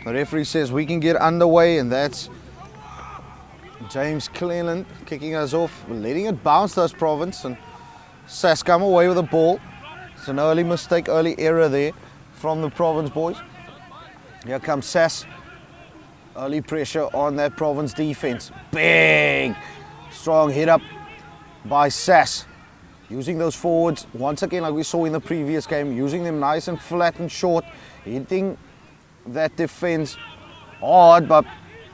The referee says we can get underway, and that's James Cleland kicking us off, letting it bounce those Province, and SAS come away with the ball. It's an early mistake, early error there from the Province boys. Here comes SAS. Early pressure on that Province defense. Big, strong hit up by SAS. Using those forwards, once again like we saw in the previous game, using them nice and flat and short, hitting that defense hard, but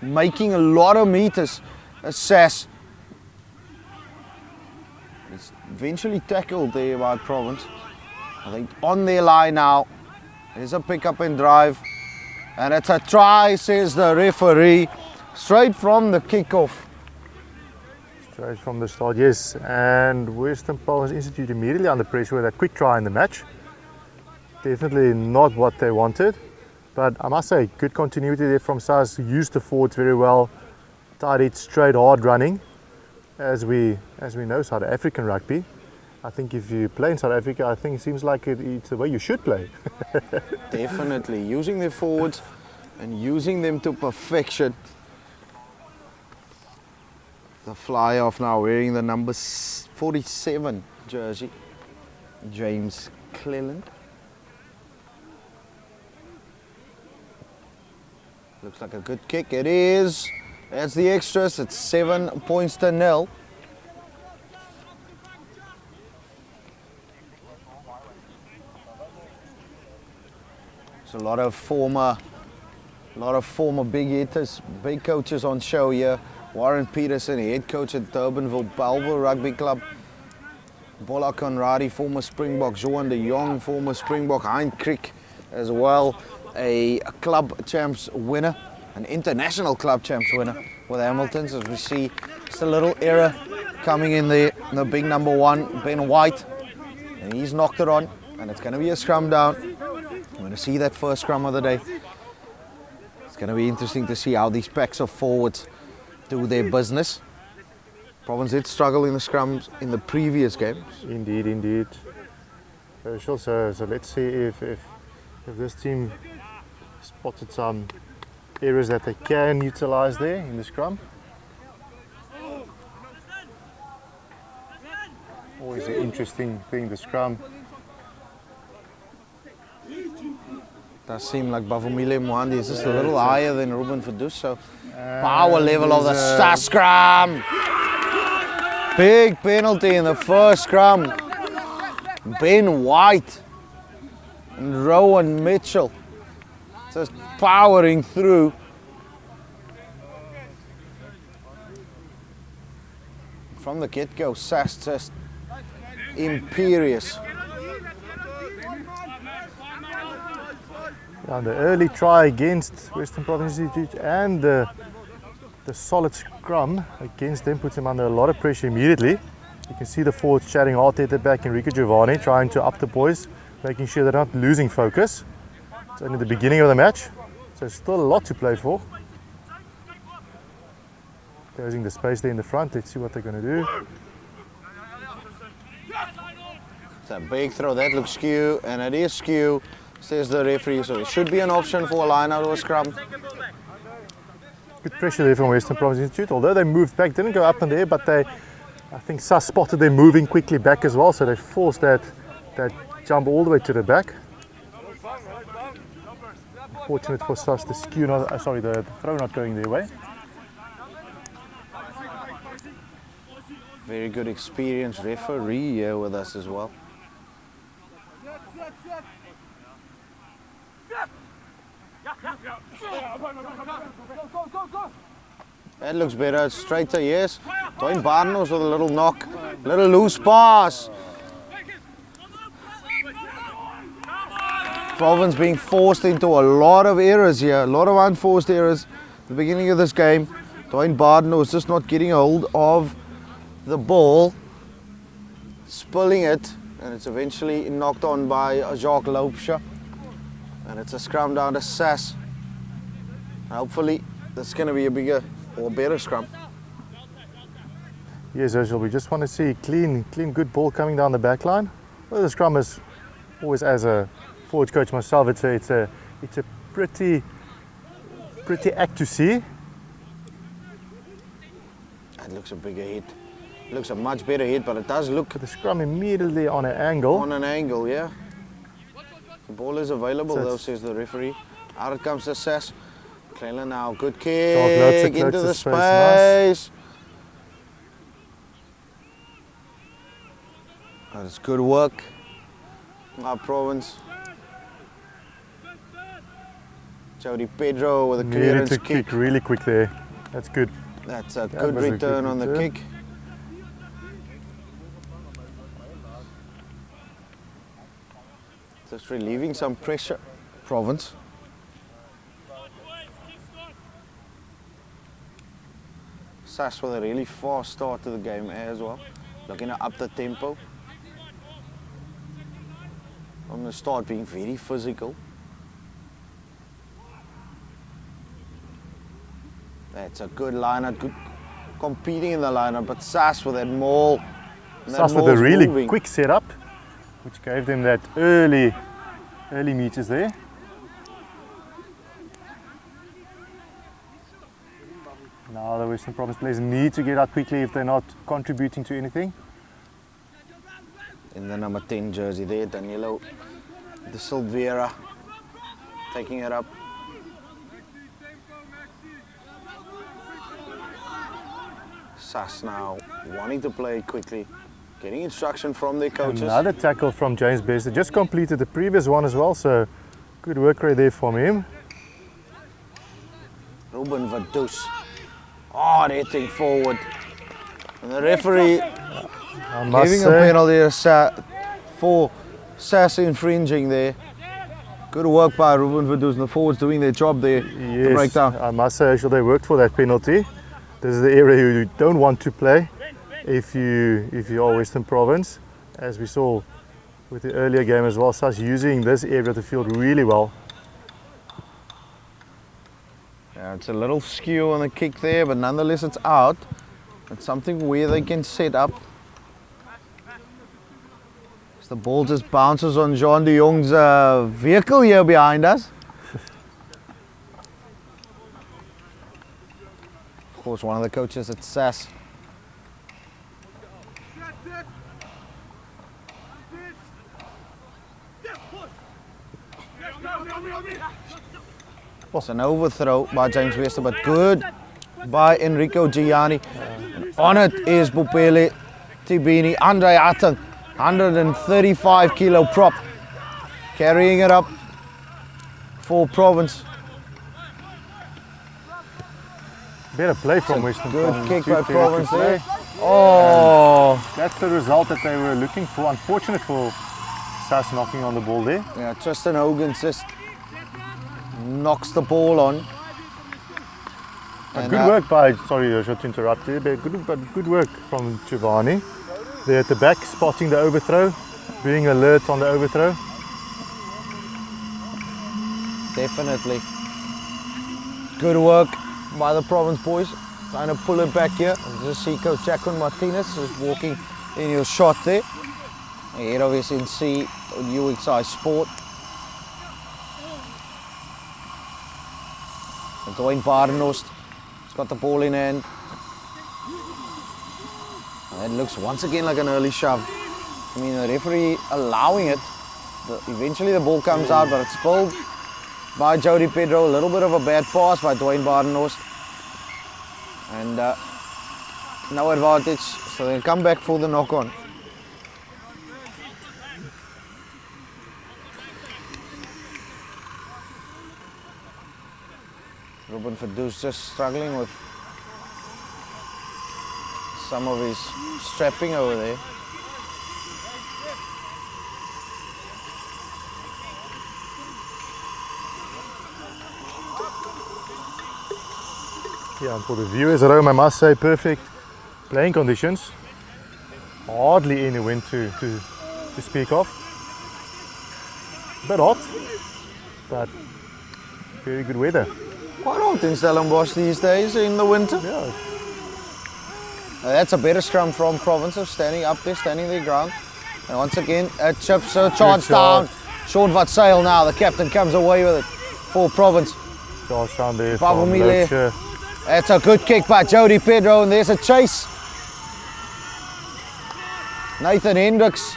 making a lot of meters. SAS is eventually tackled there by Province. I think on their line now. There's a pick up and drive, and it's a try, says the referee, straight from the kickoff. Straight from the start, yes. And Western Province Institute immediately under pressure with a quick try in the match. Definitely not what they wanted. But I must say, good continuity there from SAS. Used the forwards very well. Tied it straight, hard running. As we know, South African rugby. I think if you play in South Africa, I think it seems like it's the way you should play. Definitely. Using their forwards and using them to perfection. The fly off now, wearing the number 47 jersey. James Cleland. Looks like a good kick. It is. That's the extras. It's 7 points to 0. There's a lot of former big hitters, big coaches on show here. Warren Peterson, head coach at Durbanville Belleville Rugby Club. Bola Conradi, former Springbok. Johan de Jong, former Springbok. Hein Crick as well, a club champs winner, an international club champs winner with Hamilton's. As we see, just a little error coming in there. The big number 1, Ben White, and he's knocked it on, and it's going to be a scrum down. We're going to see that first scrum of the day. It's going to be interesting to see how these packs of forwards do their business. Province did struggle in the scrums in the previous games. Indeed, indeed. So let's see if this team spotted some areas that they can utilize there in the scrum. Always an interesting thing, the scrum. Does seem like Bavumile Mwandi is just a little higher than Ruben Verdus, so power level of the SAS scrum. Big penalty in the first scrum. Ben White and Rowan Mitchell just powering through. From the get-go, SAS just imperious. And the early try against Western Province Institute and the solid scrum against them puts them under a lot of pressure immediately. You can see the forwards chatting hard at the back. Enrico Giovanni trying to up the boys, making sure they're not losing focus. It's only the beginning of the match, so still a lot to play for. Closing the space there in the front. Let's see what they're going to do. It's a big throw. That looks skew, and it is skew, says the referee, so it should be an option for a line out or a scrum. Good pressure there from Western Province Institute, although they moved back, didn't go up in there, but I think SAS spotted them moving quickly back as well, so they forced that jump all the way to the back. Fortunate for SAS, the throw not going their way. Very good experienced referee here with us as well. That looks better, straighter, yes. Dwayne Barnos with a little knock, little loose pass. Province being forced into a lot of errors here, a lot of unforced errors at the beginning of this game. Dwayne Barnos just not getting a hold of the ball, spilling it, and it's eventually knocked on by Jacques Loupsha. And it's a scrum down to SAS. Hopefully, this is going to be a bigger or better scrum. Yes, Ursula, we just want to see clean, good ball coming down the back line. Well, the scrum is always, as a forwards coach myself, it's a pretty pretty act to see. That looks a bigger hit. Looks a much better hit, but it does look The scrum immediately on an angle. on an angle, yeah. The ball is available So though, it's- says the referee. Out it comes the Sas. Cleland now, good loads kick of into close the to space, nice. space. That's good work. Our province. Jody Pedro with a Needed clearance to kick. kick really quick there. That's good. That's a That good was a return good on the return. kick. Just relieving some pressure, province. Sas with a really fast start to the game as well. Looking to up the tempo. From the start being very physical. That's a good lineup, good competing in the lineup, but Sas with that maul. and that Sas with a maul's really moving. quick setup, which gave them that early meters there. Now the Western Province players need to get out quickly if they're not contributing to anything. In the number 10 jersey there, Danilo de Silveira taking it up. Sas now wanting to play quickly, getting instruction from their coaches. Another tackle from James Best. They just completed the previous one as well, so good work right there from him. Ruben Vaduz, hard hitting forward. And the referee I must giving a say, penalty for Sas infringing there. Good work by Ruben Vaduz and the forwards doing their job there. The yes, breakdown. I must say actually they worked for that penalty. This is the area you don't want to play if you are Western Province, as we saw with the earlier game as well. Sas using this area of the field really well. Yeah, it's a little skew on the kick there, but nonetheless it's out. It's something where they can set up. As the ball just bounces on Jean de Jong's vehicle here behind us. Of course, one of the coaches at SAS. Was an overthrow by James Wester, but good by Enrico Gianni. And on it is Bupele Tibini, Andre Atang, 135 kilo prop, carrying it up for Province. Better play from Western Good Province. kick Two by terrific Province play. there. Oh, That's the result that they were looking for. Unfortunate for Sas knocking on the ball there. yeah, Tristan Hogan just knocks the ball on. But And, good work by, sorry Joshua to interrupt you, but good work from Giovanni. There at the back, spotting the overthrow, being alert on the overthrow. Definitely. Good work by the Province boys. Trying to pull it back here. And just see Coach Jacqueline Martinez is walking in your shot there. Ahead of SNC, UXI Sport. And Dwayne Badenhorst has got the ball in hand. And it looks once again like an early shove. I mean, the referee allowing it. Eventually the ball comes out, but it's pulled by Jody Pedro. A little bit of a bad pass by Dwayne Badenhorst. And no advantage, so they'll come back for the knock-on. Ruben Vaduz just struggling with some of his strapping over there. Yeah, and for the viewers at home, I must say, perfect playing conditions. Hardly any wind to speak of. A bit hot, but very good weather. Quite hot in Stellenbosch these days in the winter. Yeah, That's a better scrum from Province of standing up there, standing their ground. And once again, chips charge down. shot. Sean Vatsail now, the captain comes away with it for Province. Charge down there Pavel from Mile. Loubser. That's a good kick by Jody Pedro, and there's a chase. Nathan Hendricks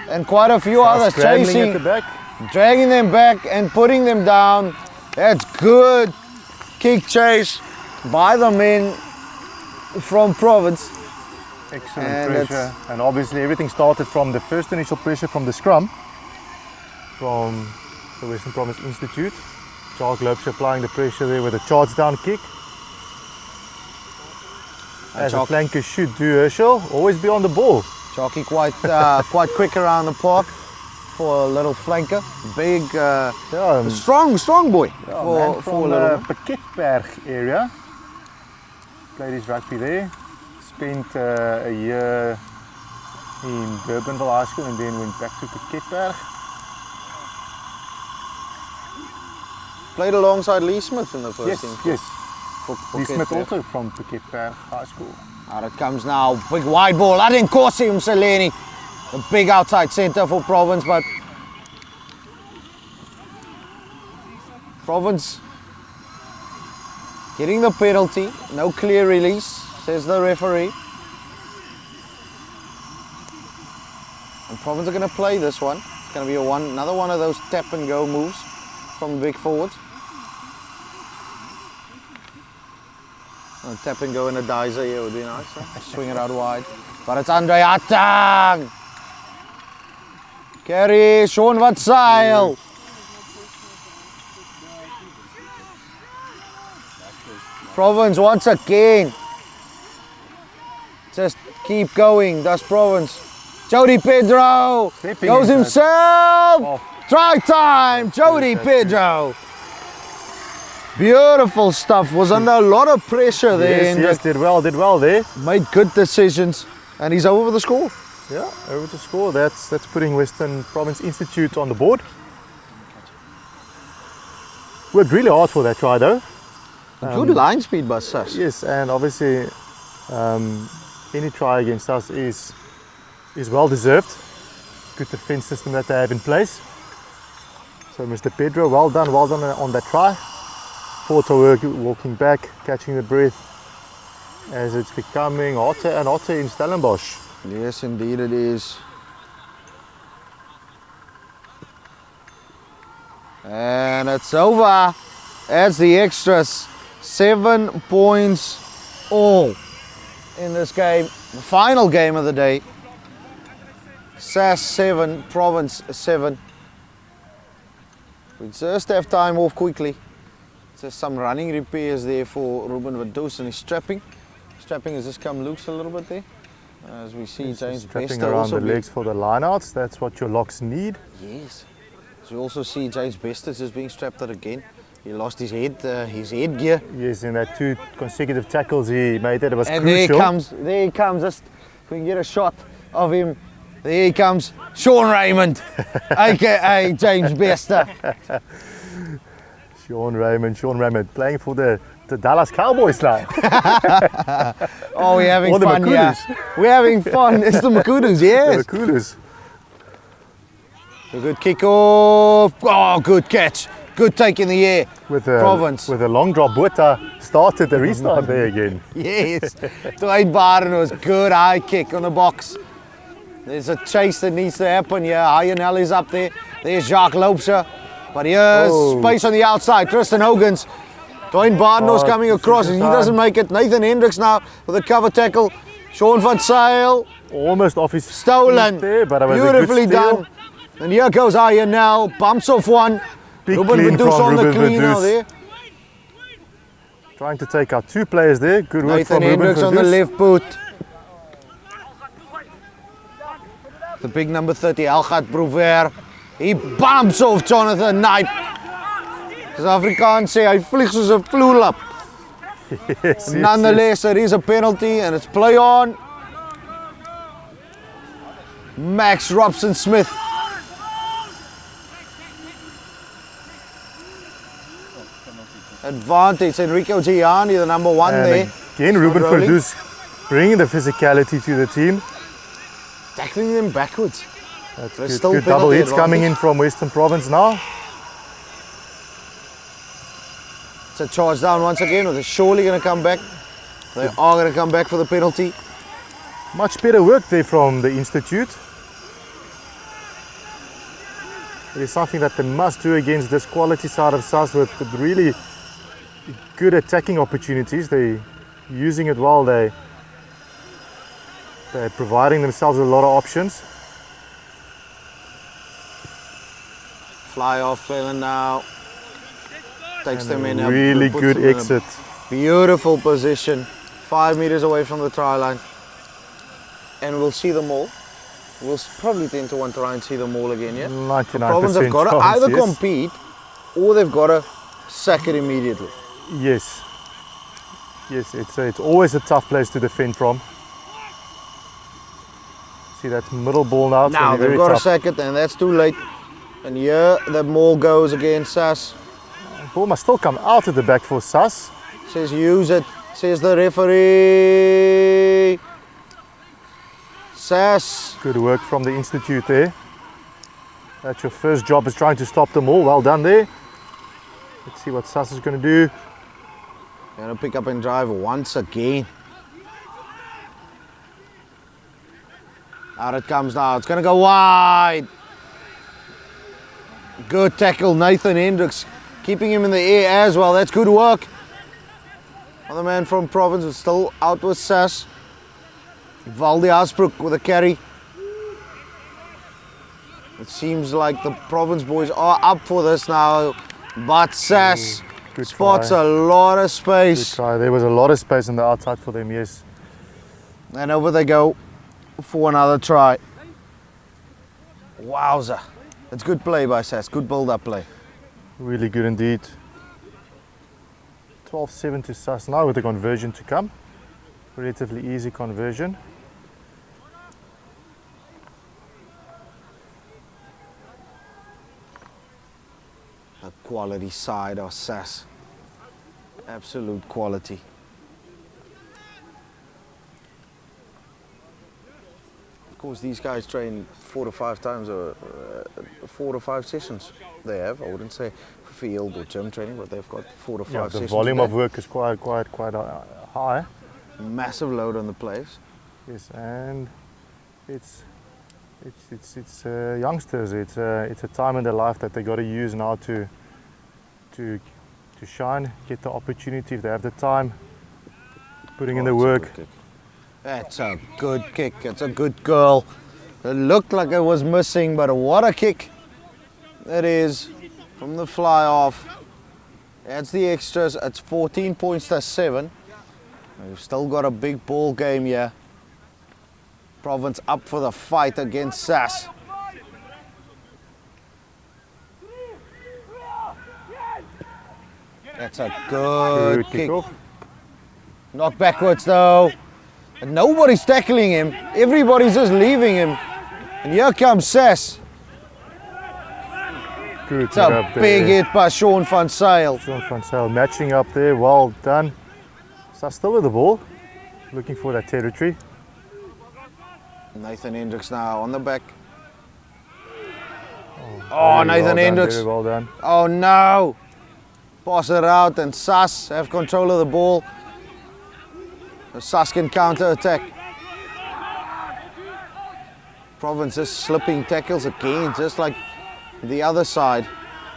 and quite a few others Scrambling chasing, at the back. dragging them back and putting them down. That's good kick chase by the men from Province. Excellent And pressure. And obviously everything started from the first initial pressure from the scrum from the Western Province Institute. Jacques Loubser applying the pressure there with a charge down kick. As a flanker should do, Herschel, always be on the ball. Chalky quite quick around the park for a little flanker. Big, strong boy Man for from a little. Piketberg area. Played his rugby there. Spent a year in Durbanville High School and then went back to Piketberg. Played alongside Lee Smith in the first team. Yes. For Lee Smith Piketberg. also from Piketberg High School. Out it comes now, big wide ball. I didn't course him, Seleni. The big outside centre for Province, but Province getting the penalty. No clear release, says the referee. And Province are going to play this one. It's going to be another one of those tap and go moves from the big forwards. Tap and go in a dicer here would be nice. Huh? Swing it out wide. But it's Andre Atang. Carry Sean van Zyl. Province once again. Just keep going. That's Province. Jody Pedro goes himself. Oh. Try time. Jody Pedro. Beautiful stuff. Was under a lot of pressure there. Yes, did well there. Made good decisions, and he's over the score. Yeah, over to score. That's putting Western Province Institute on the board. Worked really hard for that try though. Good line speed by Sas. Yes, and obviously any try against us is well deserved. Good defence system that they have in place. So Mr. Pedro, well done on that try. Photo work, walking back, catching the breath as it's becoming hotter and hotter in Stellenbosch. Yes, indeed it is. And it's over. That's the extras. 7 points all in this game. The final game of the day. SAS 7, Province 7. We just have time off quickly. Just some running repairs there for Ruben Vadus and his strapping. Strapping has just come loose a little bit there. As we see James strapping Bester around also the legs for the lineouts. That's what your locks need. Yes. As we also see James Bester just being strapped out again. He lost his headgear. Yes, in that 2 consecutive tackles he made it was And crucial. there he comes. Just if we can get a shot of him. There he comes, Sean Raymond, aka James Bester. Sean Raymond playing for the Dallas Cowboys now. Oh, we're having Or the fun, yeah. Makudus. We're having fun. It's the Makudus, yes. The Makudus. A good kick off. Oh, good catch. Good take in the air. Province. With a long drop, Botha started the restart there again. Yes. Dwayne Barton was good high kick on the box. There's a chase that needs to happen here. Hayenel is up there. There's Jacques Loubser. But here's space on the outside. Tristan Hogans. Dwayne Barden's coming across and he doesn't make it. Nathan Hendricks now with a cover tackle. Sean van Zyl. Almost off his Stolen. feet there, but it was Beautifully a good steal. done. And here goes Hayenel. Bumps off one. Big Ruben clean Vadus from on the Ruben clean now Vadus. there. Trying to take out 2 players there. Good work Nathan from Ruben Hendricks on the Vadus. left boot. The big number 30, Elgat Brouwer. He bumps off Jonathan Knipe. As Afrikaans say, hy vlieg soos 'n vloerlap. Yes, Nonetheless, it is a penalty and it's play on. Max Robson Smith. Advantage, Enrico Gianni, the number 1 And there. again, Ruben rolling. Vadus bringing the physicality to the team. Tackling them backwards. That's There's good. still Good double penalty hits coming advantage. in from Western Province now. It's a charge down once again, or they're surely going to come back. They are going to come back for the penalty. Much better work there from the Institute. It is something that they must do against this quality side of SAS with really good attacking opportunities. They're using it well. They're providing themselves with a lot of options. Fly off Cleland now. Takes them in. Really good exit. Beautiful position. 5 meters away from the try line. And we'll see them all. We'll probably tend to want to try and see them all again, yeah? 99% The Province have got to either compete or they've got to sack it immediately. Yes. Yes, it's always a tough place to defend from. See that middle ball now. Now they've got to sack it and that's too late. And here the ball goes against SAS. Ball must still come out at the back for SAS. Says use it, says the referee. SAS. Good work from the Institute there. That's your first job, is trying to stop them all. Well done there. Let's see what SAS is going to do. Going to pick up and drive once again. Out it comes now. It's going to go wide. Good tackle, Nathan Hendricks. Keeping him in the air as well. That's good work. Another man from Province is still out with SAS. Valdi Asbrook with a carry. It seems like the Province boys are up for this now, but SAS spots a lot of space. Good try. There was a lot of space on the outside for them, yes. And over they go for another try. Wowza. It's good play by SAS, good build-up play. Really good indeed. 12-7 to SAS now with the conversion to come. Relatively easy conversion. A quality side of SAS. Absolute quality. Of course, these guys train 4 to 5 times, 4 to 5 sessions. They have, I wouldn't say field or gym training, but they've got 4 to 5 sessions. The volume of work is quite high. Massive load on the players. Yes, and it's youngsters. It's a time in their life that they got to use now to shine, get the opportunity if they have the time, putting in the work. That's a good kick. It's a good goal. It looked like it was missing, but what a kick that is from the fly off. That's the extras. It's 14 points to 7. We've still got a big ball game here. Province up for the fight against SAS. That's a good kick. Knock backwards though. And nobody's tackling him. Everybody's just leaving him. And here comes SAS. Good. It's a big hit by Sean van Zyl. Sean van Zyl matching up there. Well done. SAS still with the ball. Looking for that territory. Nathan Hendricks now on the back. Oh, Nathan Hendricks. Very well done. Oh no. Pass it out and SAS have control of the ball. SAS can counter attack. Province is slipping tackles again, just like the other side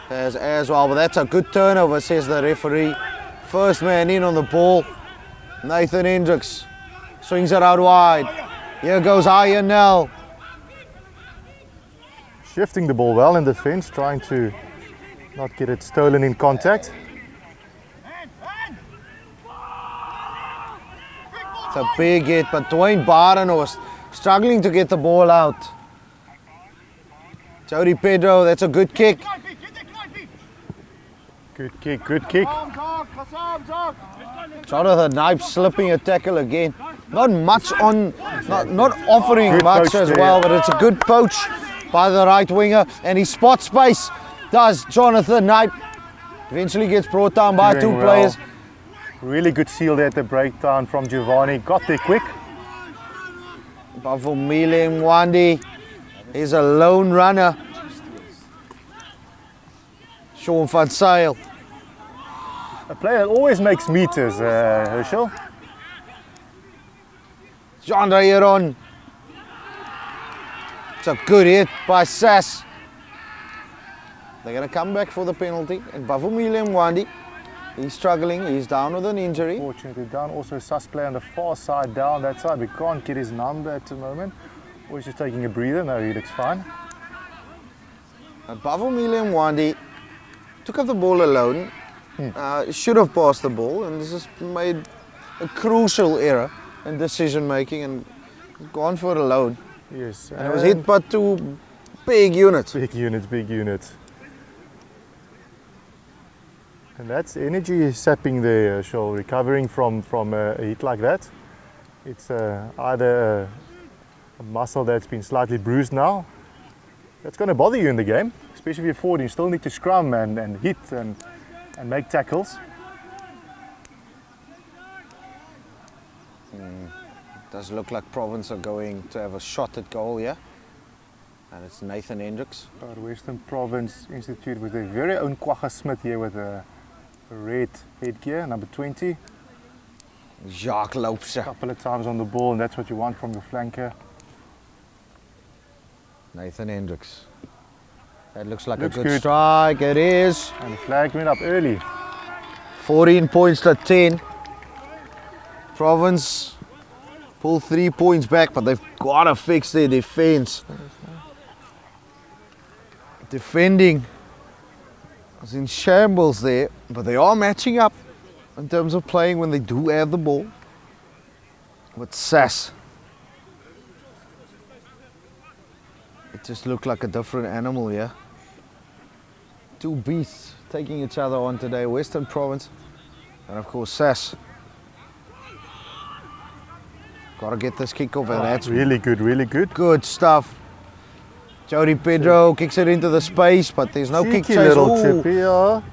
has as well. But that's a good turnover, says the referee. First man in on the ball. Nathan Hendricks swings it out wide. Here goes Ironell. Shifting the ball well in defense, trying to not get it stolen in contact. It's a big hit, but Dwayne Barton was struggling to get the ball out. Jody Pedro, that's a good kick. Good kick, good kick. Jonathan Knipe slipping a tackle again. Not much on, not offering Good much as there. well, but it's a good poach by the right winger. And he spots space, does Jonathan Knipe. Eventually gets brought down by Doing two well. players. Really good seal there at the breakdown from Giovanni. Got there quick. Bavumile Mwandi is a lone runner. Sean van Zyl. A player that always makes meters, Herschel. John here on. It's a good hit by Sas. They're going to come back for the penalty. And Bavumile Mwandi, he's struggling. He's down with an injury. Fortunately down. Also Sas player on the far side, down that side. We can't get his number at the moment. Or he's just taking a breather. No, he looks fine. Bavumile Mwandi took up the ball alone. Should have passed the ball, and this has made a crucial error in decision making and gone for it alone. Yes. And it was hit by two big units. Big units. And that's energy sapping there, Herschel, recovering from a hit like that. It's either a muscle that's been slightly bruised now. That's going to bother you in the game, especially if you're forward. You still need to scrum and hit and make tackles. Does look like Province are going to have a shot at goal here. And it's Nathan Hendricks. Our Western Province Institute with their very own Kwagga Smith here with a red headgear, number 20. Jacques Loopse. A couple of times on the ball, and that's what you want from your flanker. Nathan Hendricks. That looks like Looks a good good. strike. It is. And the flag went up early. 14 points to 10. Province pull 3 points back, but they've got to fix their defense. Defending is in shambles there, but they are matching up in terms of playing when they do have the ball. With Sas, it just looked like a different animal here. Two beasts taking each other on today, Western Province and of course Sas. Got to get this kick off, and that's Really good. good stuff. Jody Pedro kicks it into the space, but there's no kick Cheeky chase. little Ooh. chip here.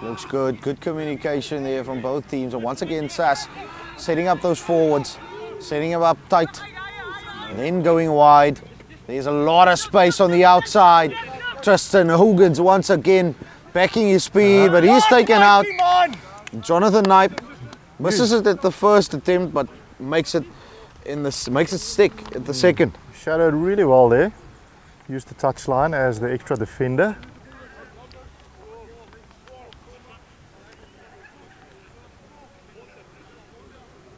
Looks good. Good communication there from both teams. And once again, Sas setting up those forwards, setting them up tight, and then going wide. There's a lot of space on the outside. Tristan Hugans once again backing his speed, but he's taken out. Jonathan Knipe misses it at the first attempt, but makes it stick at the second. Shadowed really well there. Used the touchline as the extra defender.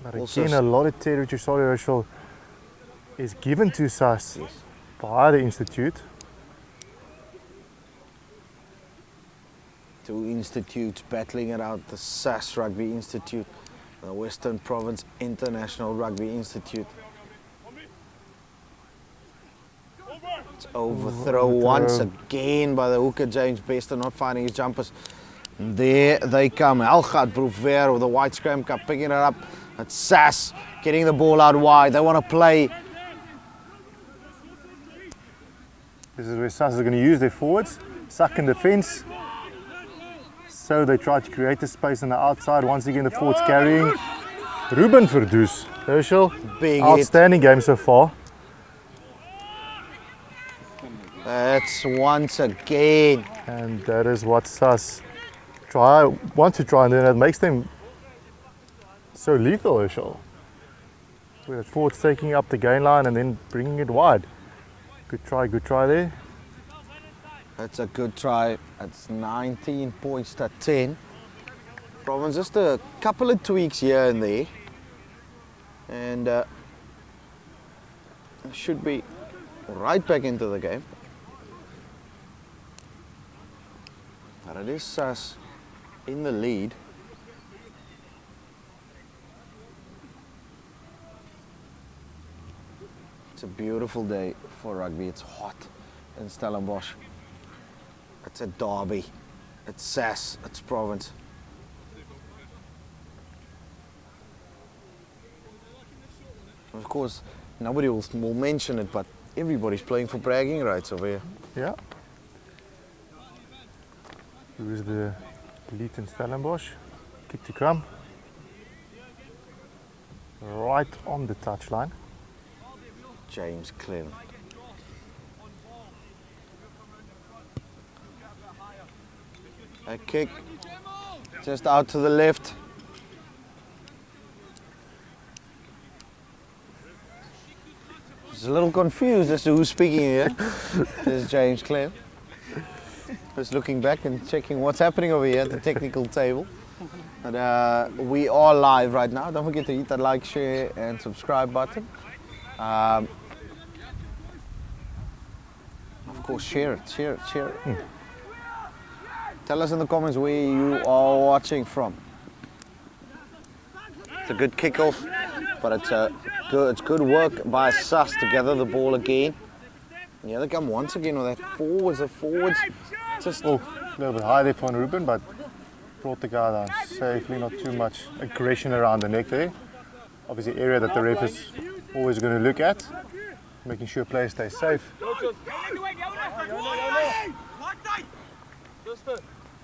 But Also again, a lot of territory, sorry Herschel, is given to Sas by the Institute. Two institutes battling it out, the SAS Rugby Institute, the Western Province International Rugby Institute. It's overthrow once again by the hooker, James Bester, not finding his jumpers. And there they come, Helgat Brouwer with the white scram cup picking it up. It's SAS getting the ball out wide, they want to play. This is where Sas is going to use their forwards, suck in defence. So they try to create the space on the outside. Once again, the forwards carrying. Ruben Verdus, Herschel, Big outstanding game so far. That's once again. And that is what Sas want to try and do. That makes them so lethal, Herschel. With the forwards taking up the gain line and then bringing it wide. Good try there. That's a good try. It's 19 points to 10. Province just a couple of tweaks here and there. And should be right back into the game. But it is Sas in the lead. It's a beautiful day for rugby. It's hot in Stellenbosch. It's a derby. It's Sas. It's Province. Of course, nobody will mention it, but everybody's playing for bragging rights over here. Yeah. Who's the lead in Stellenbosch? Kick to come. Right on the touchline. James Clem. A kick just out to the left. Just a little confused as to who's speaking here. This is James Clem. Just looking back and checking what's happening over here at the technical table. But we are live right now. Don't forget to hit that like, share and subscribe button. Of course, share it. Tell us in the comments where you are watching from. It's a good kickoff, but it's good work by Sus to gather the ball again. And here they come once again with that forwards. The forwards just a little bit high there for Ruben, but brought the guy down safely. Not too much aggression around the neck there. Obviously, area that the ref is always going to look at, making sure players stay safe.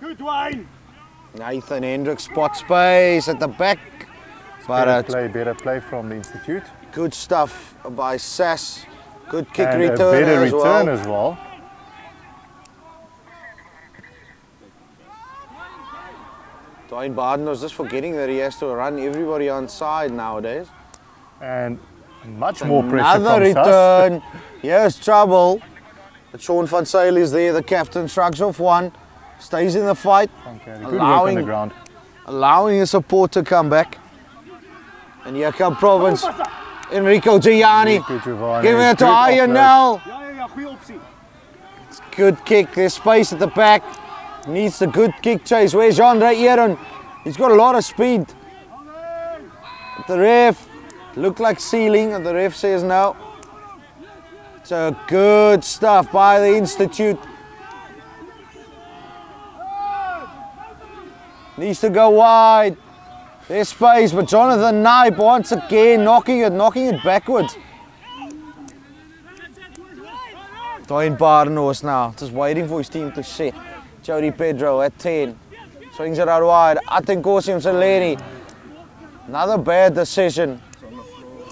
Good Wayne. Nathan Hendricks spot space at the back. But better play from the Institute. Good stuff by Sas. Good kick And return, a better as return well. as well. Dwayne Barden was just forgetting that he has to run everybody on side nowadays. And much more pressure Another from Sus. return. Here's trouble. But Sean van Zyl is there. The captain shrugs off one. Stays in the fight. Okay, good work on the ground. Allowing his support to come back. And here come Province. Enrico Gianni. Giving it to Ayanel. Good kick. There's space at the back. Needs a good kick chase. Where's Andre Aaron? He's got a lot of speed. The ref looked like ceiling, and the ref says no. So good stuff by the Institute. Needs to go wide. There's space, but Jonathan Knipe once again knocking it backwards. Dwayne Barnos now, just waiting for his team to set. Jody Pedro at 10. Swings it out wide. Atenkosi Mseleni. Another bad decision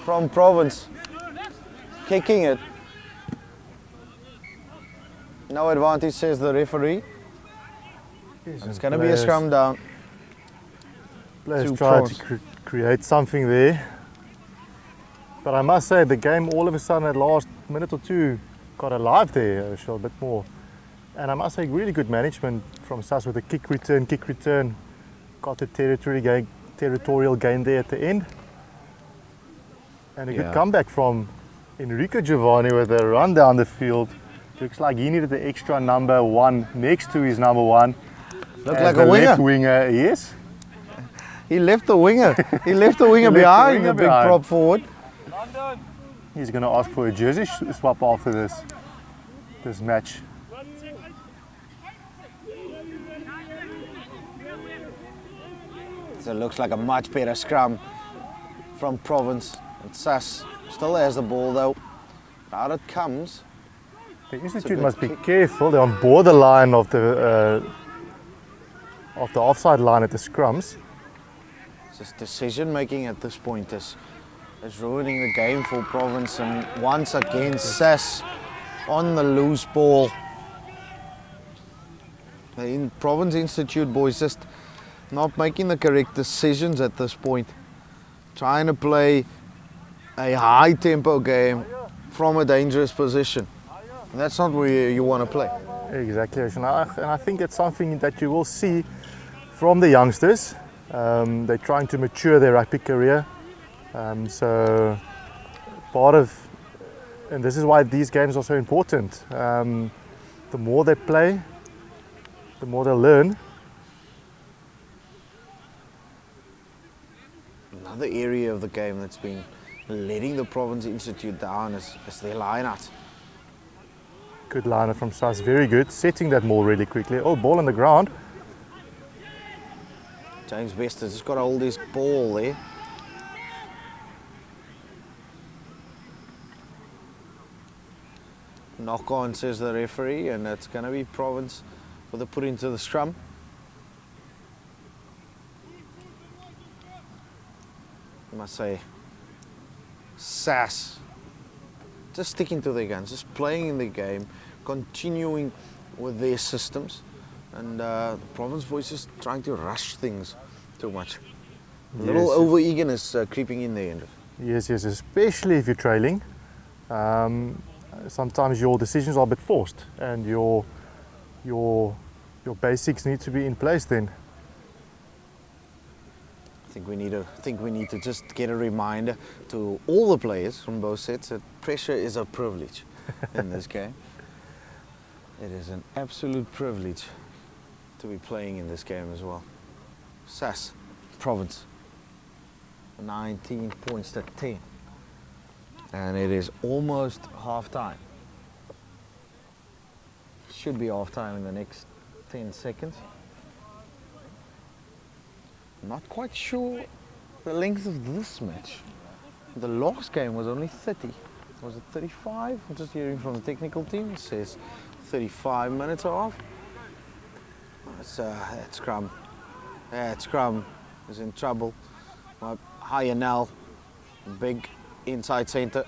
from Province. Kicking it. No advantage, says the referee. It's going to be a scrum down. Players try to create something there. But I must say, the game all of a sudden at last minute or two got alive there, a bit more. And I must say, really good management from Sus with a kick return. Got the territorial gain there at the end. And a good comeback from Enrico Giovanni with a run down the field. Looks like he needed the extra number 1 next to his number 1. Looked like a winger. Left winger, yes. He left the winger. He left the winger behind, the big prop forward. He's going to ask for a jersey swap after this match. So it looks like a much better scrum from Province. And Sus still has the ball though. Out it comes. The Institute must be careful. They're on borderline of the offside line at the scrums. Just decision making at this point is ruining the game for Province, and once again Sus on the loose ball. The Province Institute boys just not making the correct decisions at this point. Trying to play a high tempo game from a dangerous position. And that's not where you want to play. Exactly, and I think it's something that you will see from the youngsters. They're trying to mature their rugby career. So part of, and this is why these games are so important. The more they play, the more they'll learn. Another area of the game that's been letting the Province Institute down is their line-out. Good liner from Sus, very good. Setting that ball really quickly. Oh, ball on the ground. James Best has just got to hold his ball there. Knock on, says the referee, and it's going to be Province with a put into the scrum. I must say, Sus just sticking to their guns, just playing in the game, continuing with their systems, And the Province boys just trying to rush things too much. A little Yes. over eagerness creeping in there. Yes, especially if you're trailing. Sometimes your decisions are a bit forced, and your basics need to be in place then. I think we need to just get a reminder to all the players from both sets that pressure is a privilege in this game. It is an absolute privilege to be playing in this game as well. SAS, Province, 19 points to 10. And it is almost half time. Should be half time in the next 10 seconds. Not quite sure the length of this match. The last game was only 30. Was it 35? I'm just hearing from the technical team. It says 35 minutes off. That scrum. That scrum is in trouble. Higher Nell, big inside centre,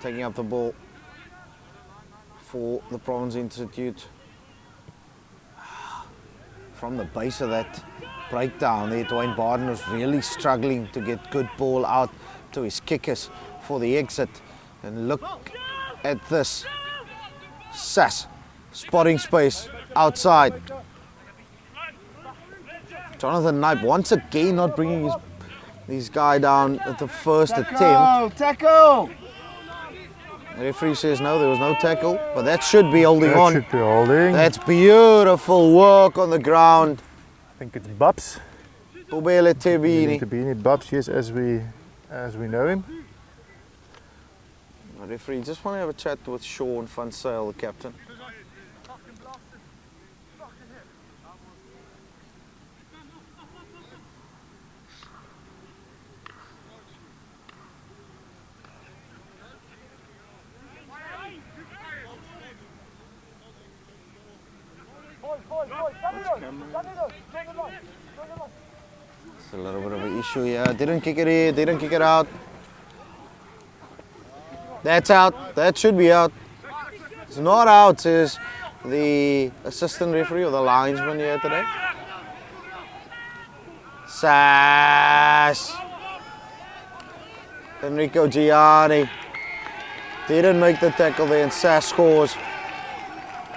taking up the ball for the Province Institute. From the base of that breakdown there, Dwayne Barden was really struggling to get good ball out to his kickers for the exit. And look at this. SAS spotting space outside. Jonathan Knipe once again not bringing his guy down at the first attempt. Tackle! The referee says no, there was no tackle, but that should be holding on. That should be holding. That's beautiful work on the ground. I think it's Bubs. Pobele Tebini. Tebini, Bubs, yes, as we know him. The referee just want to have a chat with Sean Van Zyl, the captain. It's a little bit of an issue here. Didn't kick it in, didn't kick it out. That's out. That should be out. It's not out, says the assistant referee or the linesman here today. SAS. Enrico Gianni didn't make the tackle there, and SAS scores.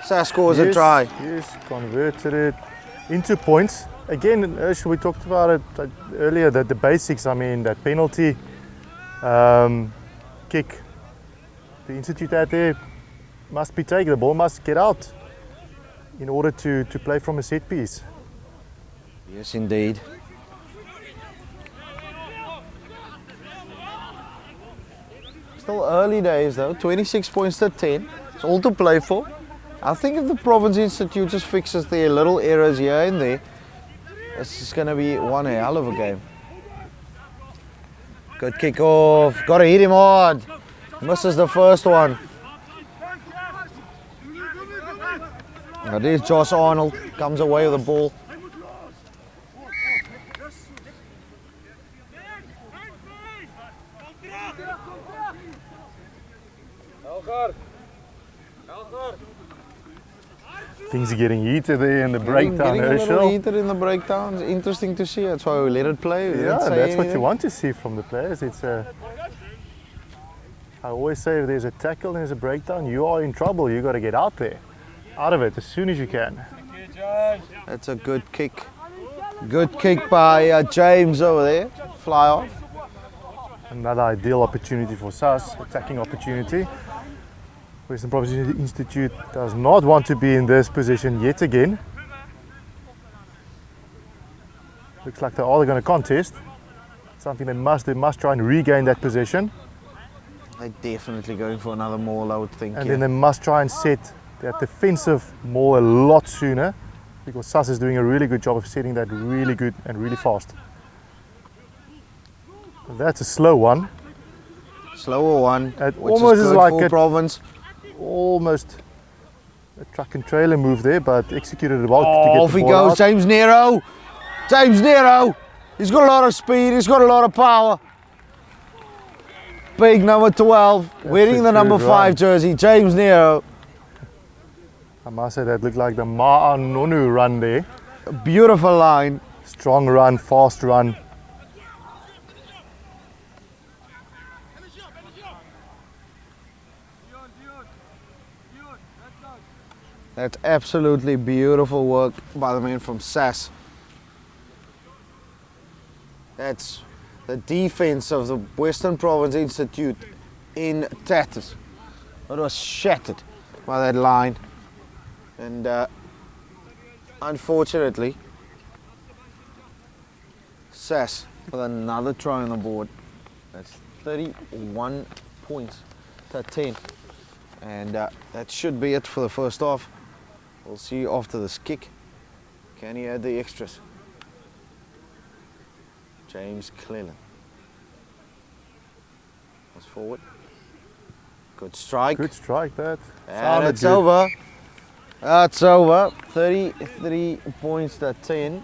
SAS scores a try. Yes, converted it into points. Again, we talked about it earlier, that the basics, I mean, that penalty, kick, the Institute out there must be taken. The ball must get out in order to play from a set piece. Yes, indeed. Still early days though, 26 points to 10. It's all to play for. I think if the Province Institute just fixes their little errors here and there, it's just going to be one hell of a game. Good kick off. Got to hit him hard. Misses the first one. Now there's Josh Arnold. Comes away with the ball. Things are getting heated there in the breakdown. Getting a little Herschel. heated in the breakdown. It's interesting to see. That's why we let it play. We didn't Yeah, say that's what anything. you want to see from the players. It's I always say if there's a tackle and there's a breakdown, you are in trouble. You got to get out there, out of it as soon as you can. That's a good kick. Good kick by James over there. Fly off. Another ideal opportunity for SAS, attacking opportunity. Western Province Institute does not want to be in this position yet again. Looks like they are going to contest. Something they must try and regain that position. They're definitely going for another maul, I would think. And yeah. then they must try and set that defensive maul a lot sooner, because SAS is doing a really good job of setting that really good and really fast. That's a slow one. Slower one. It which almost is is good like for a- Province. Almost a truck and trailer move there, but executed well to get Off the he ball goes, out. James Nero. James Nero. He's got a lot of speed. He's got a lot of power. Big number 12, wearing a the number good 5 run. jersey, James Nero. I must say that looked like the Ma'anonu run there. A beautiful line. Strong run, fast run. That's absolutely beautiful work by the men from SAS. That's the defense of the Western Province Institute in tatters. It was shattered by that line, and unfortunately SAS with another try on the board. That's 31 points to 10, and that should be it for the first half. We'll see you after this kick. Can he add the extras? James Cleland. That's forward. Good strike. Good strike that. And it's over. That's over. 33 points to 10.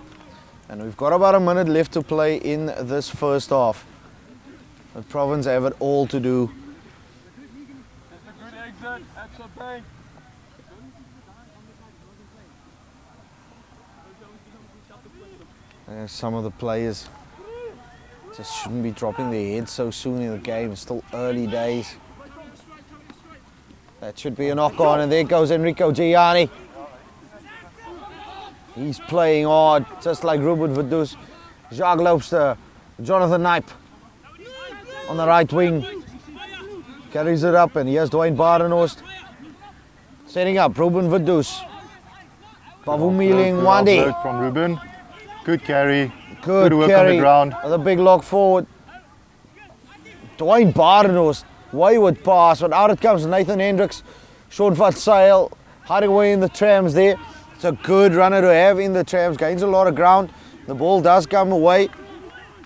And we've got about a minute left to play in this first half. The Province have it all to do. That's a good exit. That's a bank. Some of the players just shouldn't be dropping their heads so soon in the game. It's still early days. That should be a knock on, and there goes Enrico Gianni. He's playing hard, just like Ruben Verdus. Jacques Loopster, Jonathan Knipe on the right wing. Carries it up, and here's Dwayne Badenhorst. Setting up, Ruben Verdus. Pavumile Ngwandi. From Ruben. Good carry. Good work carry on the ground. The big lock forward. Dwayne Badenhorst, wayward pass, but out it comes Nathan Hendricks. Sean van Zyl hiding away in the trams there. It's a good runner to have in the trams, gains a lot of ground. The ball does come away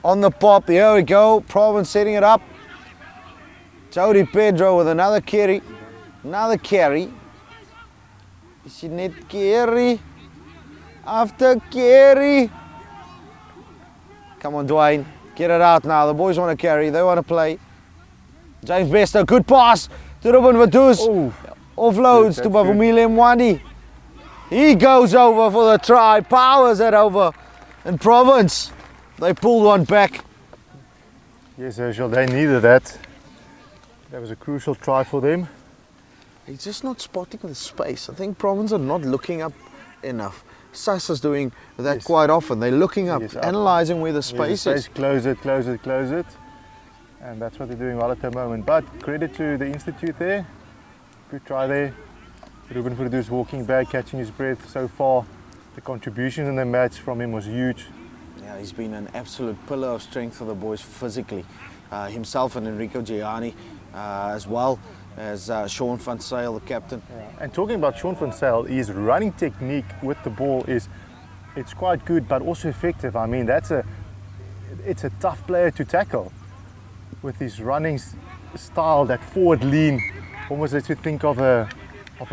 on the pop. Here we go, Province setting it up. Jody Pedro with another carry. Another carry. Is it net carry? After carry. Come on, Dwayne, get it out now. The boys want to carry, they want to play. James Bester, good pass to Ruben Verdus. Offloads to Pavumile Ngwandi. He goes over for the try, powers it over. And Province, they pulled one back. Yes, Herschel, they needed that. That was a crucial try for them. He's just not spotting the space. I think Province are not looking up enough. SAS is doing that quite often. They're looking up, analysing where the space is. Close it, close it, close it. And that's what they're doing well at the moment. But credit to the Institute there. Good try there. Ruben Verdus walking back, catching his breath so far. The contribution in the match from him was huge. Yeah, he's been an absolute pillar of strength for the boys physically. Himself and Enrico Gianni as well as Sean van Zyl, the captain. Yeah. And talking about Sean van Zyl, his running technique with the ball it's quite good, but also effective. I mean, it's a tough player to tackle with his running style, that forward lean. Almost lets you think of a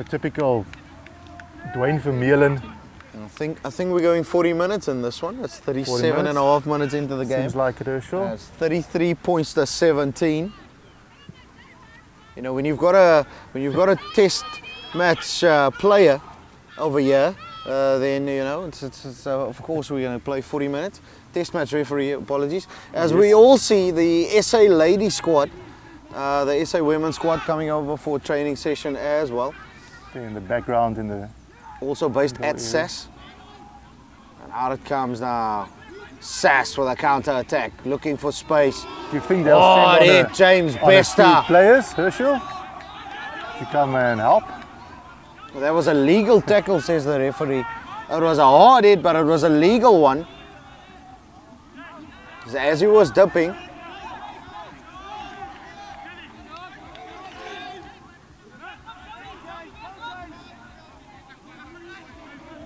typical Dwayne Vermeulen. I think we're going 40 minutes in this one. It's 37 and a half minutes into the game. Seems like it, Herschel. It's 33 points to 17. You know, when you've got a test match player over here, then you know it's of course we're going to play 40 minutes. Test match referee, apologies. As we all see, the SA lady squad, the SA women's squad coming over for a training session as well. In the background, also based at SAS. And out it comes now. SAS with a counter attack, looking for space. Do you think they'll send on James Bester players, Herschel, to come and help? Well, that was a legal tackle, says the referee. It was a hard hit, but it was a legal one. As he was dipping.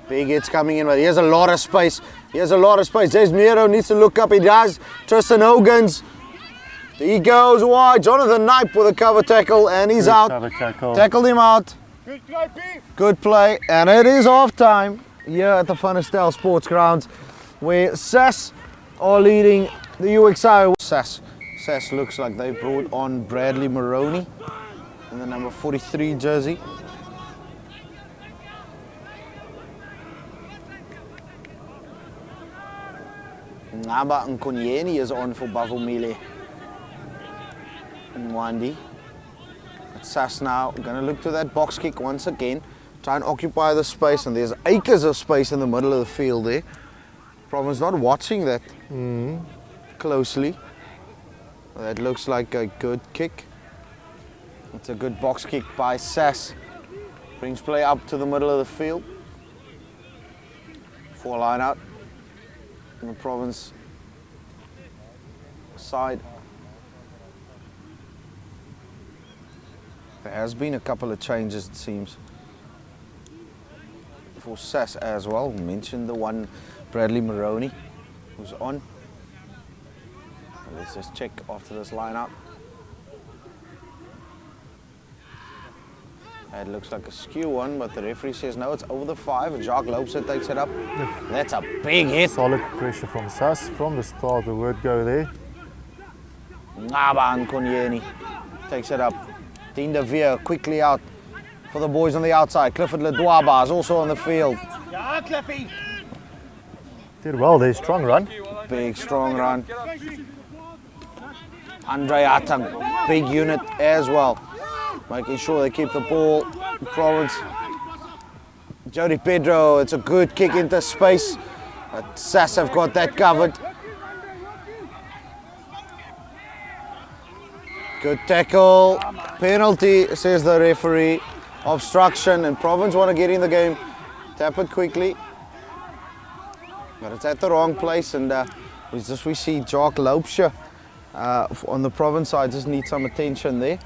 Big hits coming in, but he has a lot of space. He has a lot of space. James Miro needs to look up. He does. Tristan Hogans. He goes wide. Jonathan Knipe with a cover tackle, and he's out. Tackled him out. Good play, B. Good play, and it is half time here at the Funestel Sports Grounds, where SAS are leading the UXI. SAS looks like they brought on Bradley Maroney in the number 43 jersey. Ngaba Nkonyeni is on for Bavumile. Mwandi. Sas now going to look to that box kick once again. Try and occupy the space, and there's acres of space in the middle of the field there. Province not watching that closely. That looks like a good kick. It's a good box kick by Sas. Brings play up to the middle of the field. 4 line out on the Province side. There has been a couple of changes, it seems, for Sas as well. We mentioned the one, Bradley Maroney, who's on. Let's just check after this lineup. It looks like a skew one, but the referee says no, it's over the 5. Jacques Loopse takes it up. That's a big hit. Solid pressure from Sas from the start. The word go there. Ngaba Nkonyeni takes it up. Dean de Veer quickly out for the boys on the outside. Clifford Ledwaba is also on the field. Ja, Cliffy. Did well there, strong run. Big, strong run. Andre Atang, big unit as well. Making sure they keep the ball. Province. Jody Pedro, it's a good kick into space. But Sas have got that covered. Good tackle. Penalty, says the referee. Obstruction, and Province want to get in the game. Tap it quickly. But it's at the wrong place, and we see Jacques Loopse on the Province side just need some attention there.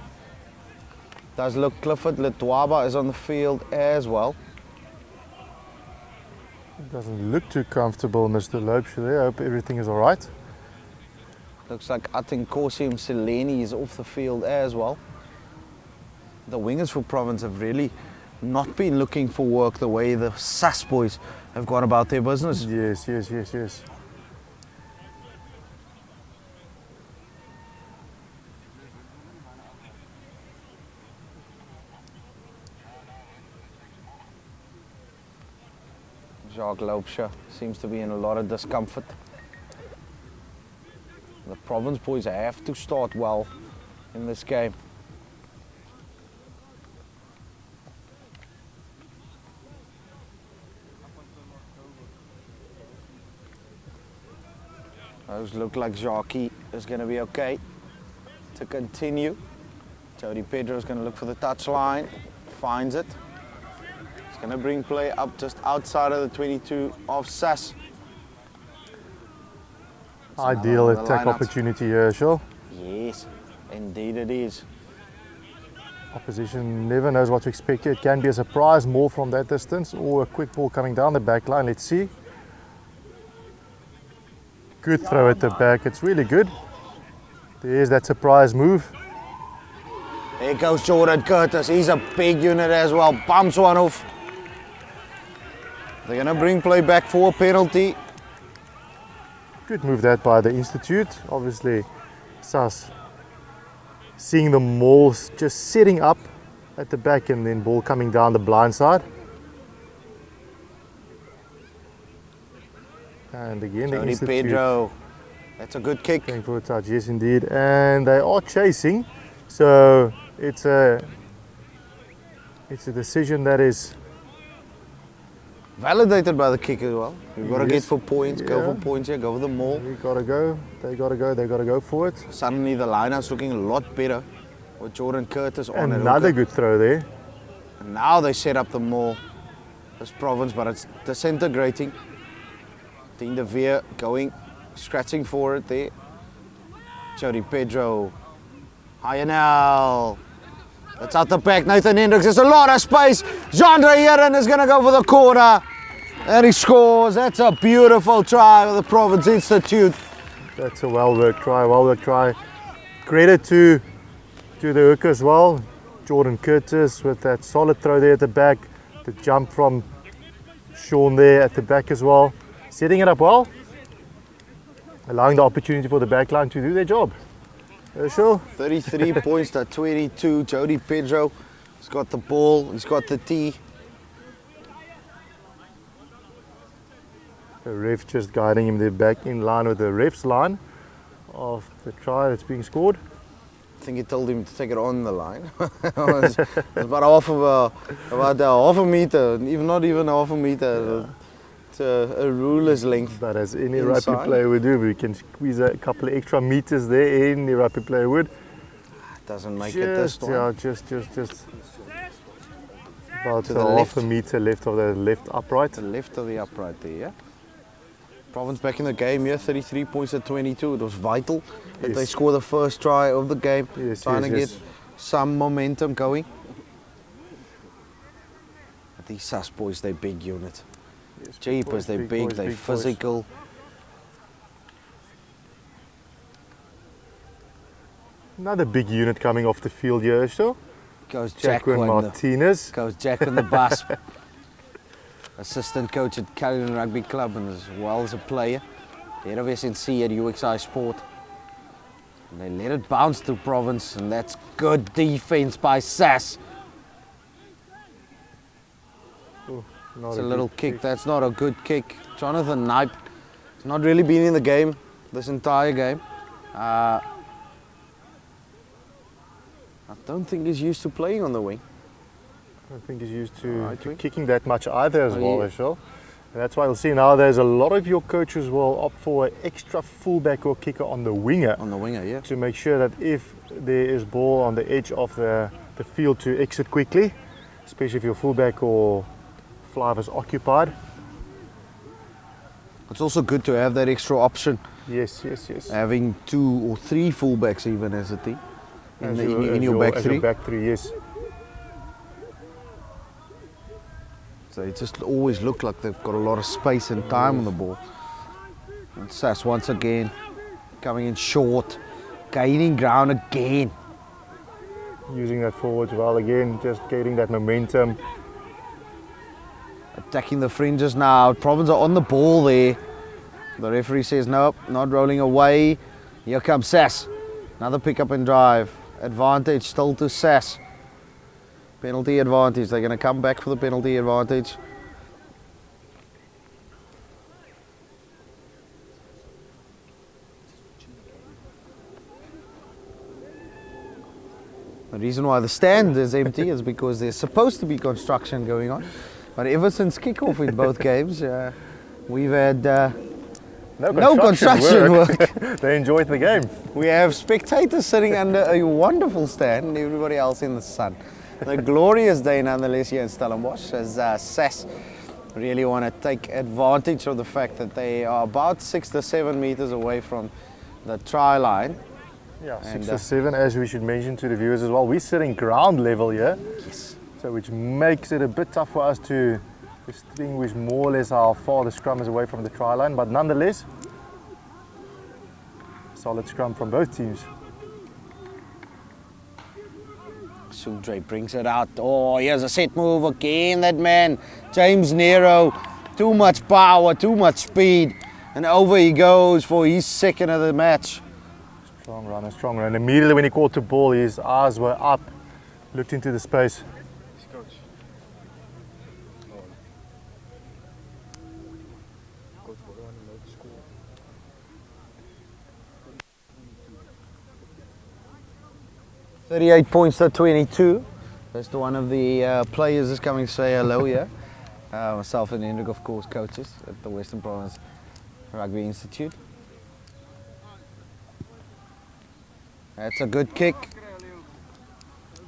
Does look Clifford Letwaba is on the field as well. Doesn't look too comfortable, Mr. Loopse there. I hope everything is all right. Looks like Atinkosim Seleni is off the field as well. The wingers for Province have really not been looking for work the way the Sas boys have gone about their business. Yes. Jacques Loopse seems to be in a lot of discomfort. The Province boys have to start well in this game. Those look like Jacques is going to be okay to continue. Jody Pedro is going to look for the touchline, finds it. He's going to bring play up just outside of the 22 of Sas. Ideal attack opportunity here, Herschel. Yes, indeed it is. Opposition never knows what to expect here. It can be a surprise, more from that distance, or a quick ball coming down the back line. Let's see. Good throw at the back. It's really good. There's that surprise move. There goes Jordan Curtis. He's a big unit as well. Bumps one off. They're going to bring play back for a penalty. Good move that by the Institute. Obviously, Sas seeing the mauls just setting up at the back and then ball coming down the blind side. And again, the Jody Institute Pedro. That's a good kick. going for a touch, yes indeed. And they are chasing, so it's a decision that is validated by the kick as well. You've got to Yes. get for points, go for points here, go for the maul. we gotta go. They gotta go for it. Suddenly the lineout's looking a lot better with Jordan Curtis on it. Another good throw there. And now they set up the maul. This Province, but it's disintegrating. Dean de Veer going, scratching for it there. Jody Pedro. Higher now. That's out the back. Nathan Hendricks. There's a lot of space. Jandre Heron is going to go for the corner. And he scores. That's a beautiful try of the Province Institute. That's a well-worked try, Credit to the hook as well. Jordan Curtis with that solid throw there at the back. The jump from Sean there at the back as well. Setting it up well. Allowing the opportunity for the backline to do their job. Sure. 33 points to 22. Jody Pedro has got the ball. He's got the tee. The ref just guiding him there back in line with the ref's line of the try that's being scored. I think he told him to take it on the line. It was about half a meter, even not even half a meter. It's a ruler's length. But as any Inside. rugby player would do, we can squeeze a couple of extra meters there. Any rugby player would. Doesn't make it this time. Yeah, just about To the half left. a meter left of the left upright. To the left of the upright there, yeah. Province back in the game here, 33 points at 22. It was vital that they Yes. score the first try of the game, Yes, trying yes, to yes. get some momentum going. But these SAS boys, they're big unit. Yes, Jeepers, they're big, boys, they're boys. physical. Another big unit coming off the field here, so Goes Jack Jacqueline Martinez. Goes Jack in the bus. Assistant coach at Caledon Rugby Club and as well as a player. Head of SNC at UXI Sport. And they let it bounce to Province and that's good defense by SAS. Not It's a good little kick. That's not a good kick. Jonathan Knipe has not really been in the game this entire game. I don't think he's used to playing on the wing. I don't think he's used to Right wing. kicking that much either as Oh, well, yeah. as well. And that's why you'll see now there's a lot of your coaches will opt for an extra fullback or kicker on the winger On the winger, yeah. to make sure that if there is ball on the edge of the field to exit quickly, especially if your fullback or fly is occupied. It's also good to have that extra option, Yes, yes, yes. having 2 or 3 fullbacks even as a team As in your back as three. Your back three, yes. So it just always look like they've got a lot of space and time on the ball. And SAS once again coming in short, gaining ground again. Using that forwards well again, just getting that momentum. Attacking the fringes now. Province are on the ball there. The referee says nope, not rolling away. Here comes SAS. Another pick up and drive. Advantage still to SAS. Penalty advantage. They're going to come back for the penalty advantage. The reason why the stand is empty is because there's supposed to be construction going on. But ever since kickoff in both games, we've had no construction work. They enjoyed the game. We have spectators sitting under a wonderful stand and everybody else in the sun. A glorious day nonetheless here in Stellenbosch as SAS really want to take advantage of the fact that they are about 6 to 7 meters away from the try line. Yeah, And, 6 or 7, as we should mention to the viewers as well. We're sitting ground level here, Yes. so which makes it a bit tough for us to distinguish more or less how far the scrum is away from the try line, but nonetheless, solid scrum from both teams. Sundre brings it out. Oh, here's a set move again, that man. James Nero. Too much power, too much speed. And over he goes for his second of the match. Strong run, strong run. Immediately when he caught the ball, his eyes were up, looked into the space. Coach. 38 points to 22. That's to one of the players is coming to say hello here. Myself and Hendrik, of course, coaches at the Western Province Rugby Institute. That's a good kick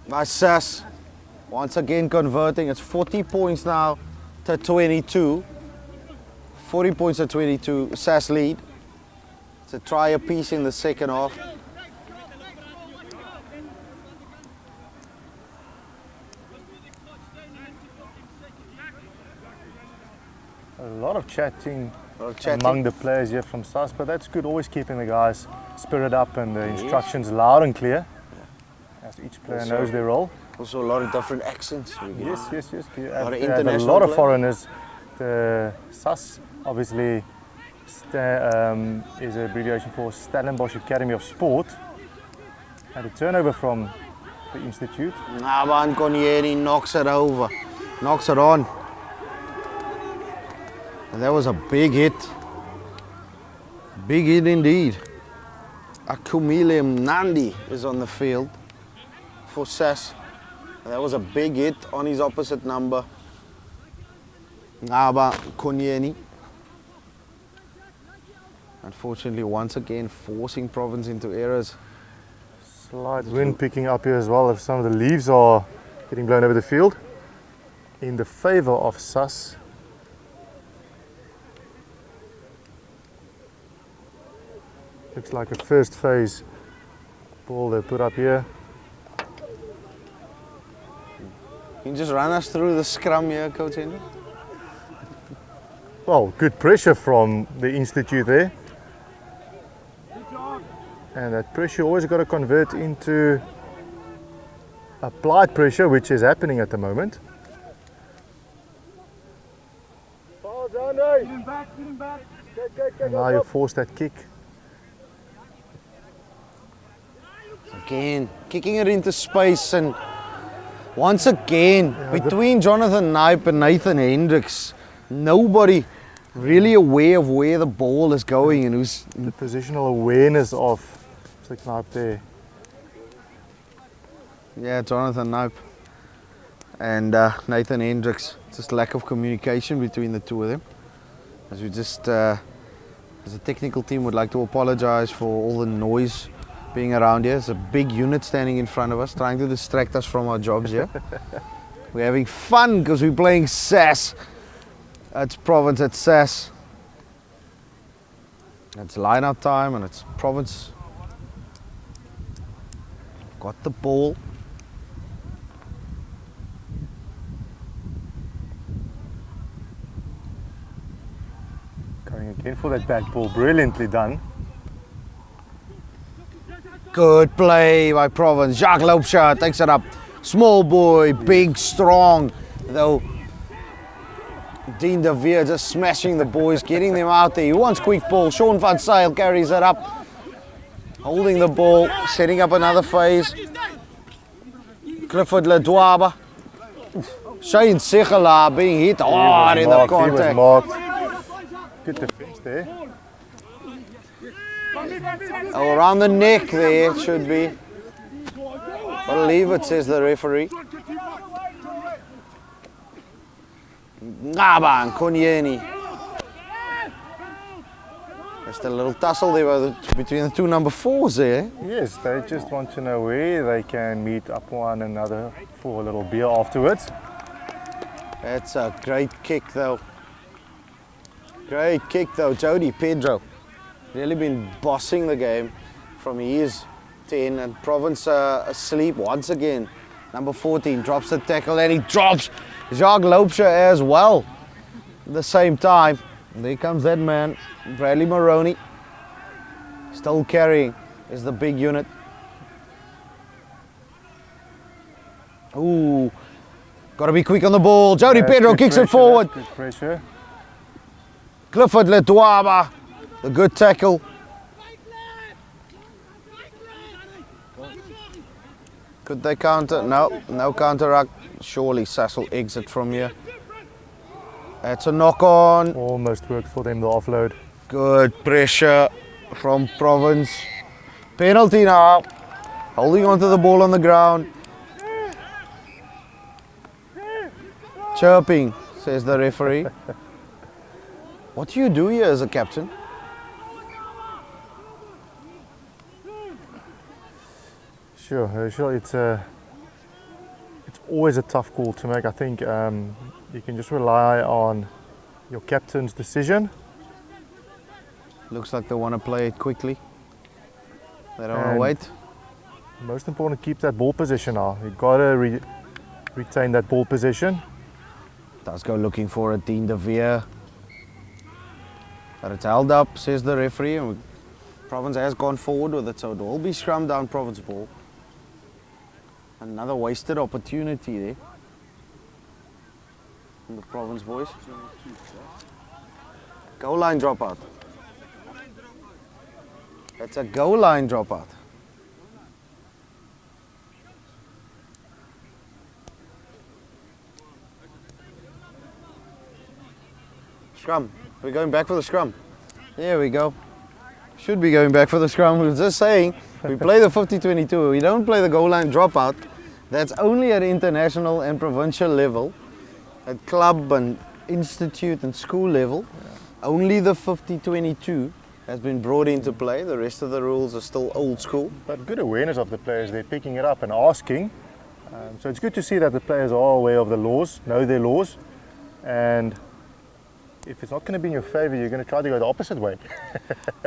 by SAS. Once again converting. It's 40 points now to 22. 40 points to 22. SAS lead. It's a try apiece in the second half. A lot of chatting Chatting. among the players here from SAS, but that's good, always keeping the guys' spirit up and the instructions loud and clear, as each player Also- knows their role. Also a lot of different accents. We get. Yes, yes, yes. You lot have, of they have a international lot of players. foreigners. The SAS obviously is an abbreviation for Stellenbosch Academy of Sport. And a turnover from the institute. Naban Konyeri knocks it over. Knocks it on. And that was a big hit. Big hit indeed. Akumile Mnandi is on the field for SAS. And that was a big hit on his opposite number. Ngaba Konyeni. Unfortunately, once again, forcing Province into errors. Slight wind picking up here as well, if some of the leaves are getting blown over the field in the favor of SAS. Looks like a first phase ball they put up here. Can you just run us through the scrum here, Coach Hendrik? Well, good pressure from the Institute there. And that pressure always got to convert into applied pressure, which is happening at the moment. And now you force that kick. Again, kicking it into space, and once again, between Jonathan Knipe and Nathan Hendricks, nobody really aware of where the ball is going and who's... The positional awareness of Knipe there. Yeah, Jonathan Knipe and Nathan Hendricks. Just lack of communication between the two of them. As we just, as a technical team, would like to apologize for all the noise being around here. There's a big unit standing in front of us, trying to distract us from our jobs here. We're having fun because we're playing SAS. It's Province at SAS. It's line-out time and it's Province. Got the ball. Going again for that back ball, brilliantly done. Good play by Province. Jacques Loupsha takes it up. Small boy, big, strong. Though Dean de Veer just smashing the boys, getting them out there. He wants quick ball. Sean van Zyl carries it up. Holding the ball, setting up another phase. Clifford Ledwaba. Shane Sigela being hit hard in the contact. Good defense there. Oh, around the neck there, it should be. I'll leave it, says the referee. Ngaba and Konyeni. Just a little tussle there between the two number 4s there. Yes, they just want to know where they can meet up one another for a little beer afterwards. That's a great kick though. Great kick though, Jody Pedro. Really been bossing the game from his 10, and Province asleep once again. Number 14 drops the tackle and he drops Jacques Loupsha as well. At the same time, there comes that man, Bradley Maroney. Still carrying is the big unit. Ooh, got to be quick on the ball. Jody Pedro kicks it forward. Good pressure. Clifford Ledwaba, the good tackle. Could they counter? No, no counteract. Surely SAS will exit from here. That's a knock on. Almost worked for them, the offload. Good pressure from Province. Penalty now. Holding onto the ball on the ground. Chirping, says the referee. What do you do here as a captain? Sure, Herschel, it's always a tough call to make. I think you can just rely on your captain's decision. Looks like they want to play it quickly. They don't want to wait. Most important, keep that ball position now. You've got to retain that ball position. Does go looking for a Dean de Veer. But it's held up, says the referee. And Province has gone forward with it, so it will be scrummed down Province ball. Another wasted opportunity there from the Province boys. Goal line dropout. That's a goal line dropout. Scrum. We're going back for the scrum. There we go. Should be going back for the scrum. We're just saying, we play the 50-22. We don't play the goal line dropout. That's only at international and provincial level. At club and institute and school level. Only the 50-22 has been brought into play. The rest of the rules are still old school. But good awareness of the players. They're picking it up and asking. So it's good to see that the players are aware of the laws, know their laws. And if it's not going to be in your favor, you're going to try to go the opposite way.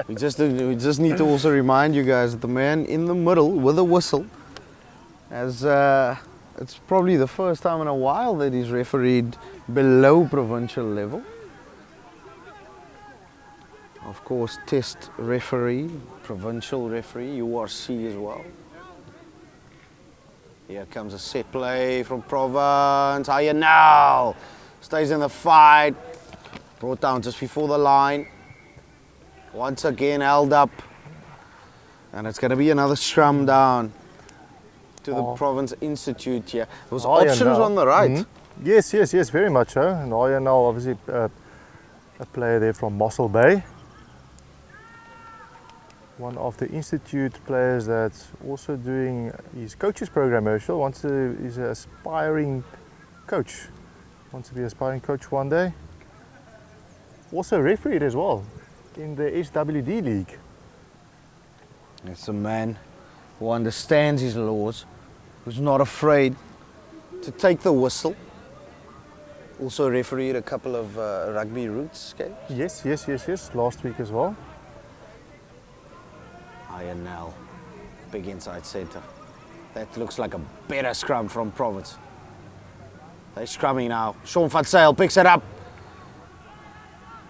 we just need to also remind you guys that the man in the middle with a whistle has it's probably the first time in a while that he's refereed below provincial level. Of course, test referee, provincial referee, URC as well. Here comes a set play from Province. Higher now. Stays in the fight. Brought down just before the line. Once again held up. And it's going to be another scrum down to the Province Institute here. There was options on the right. Mm-hmm. Yes, very much so. And now obviously a player there from Mossel Bay. One of the Institute players that's also doing his coaches program, Herschel. He's an aspiring coach. Wants to be an aspiring coach one day. Also refereed as well in the SWD League. It's a man who understands his laws, who's not afraid to take the whistle. Also refereed a couple of rugby roots games. Yes. Last week as well. INL, big inside centre. That looks like a better scrum from Province. They're scrumming now. Sean van Zyl picks it up.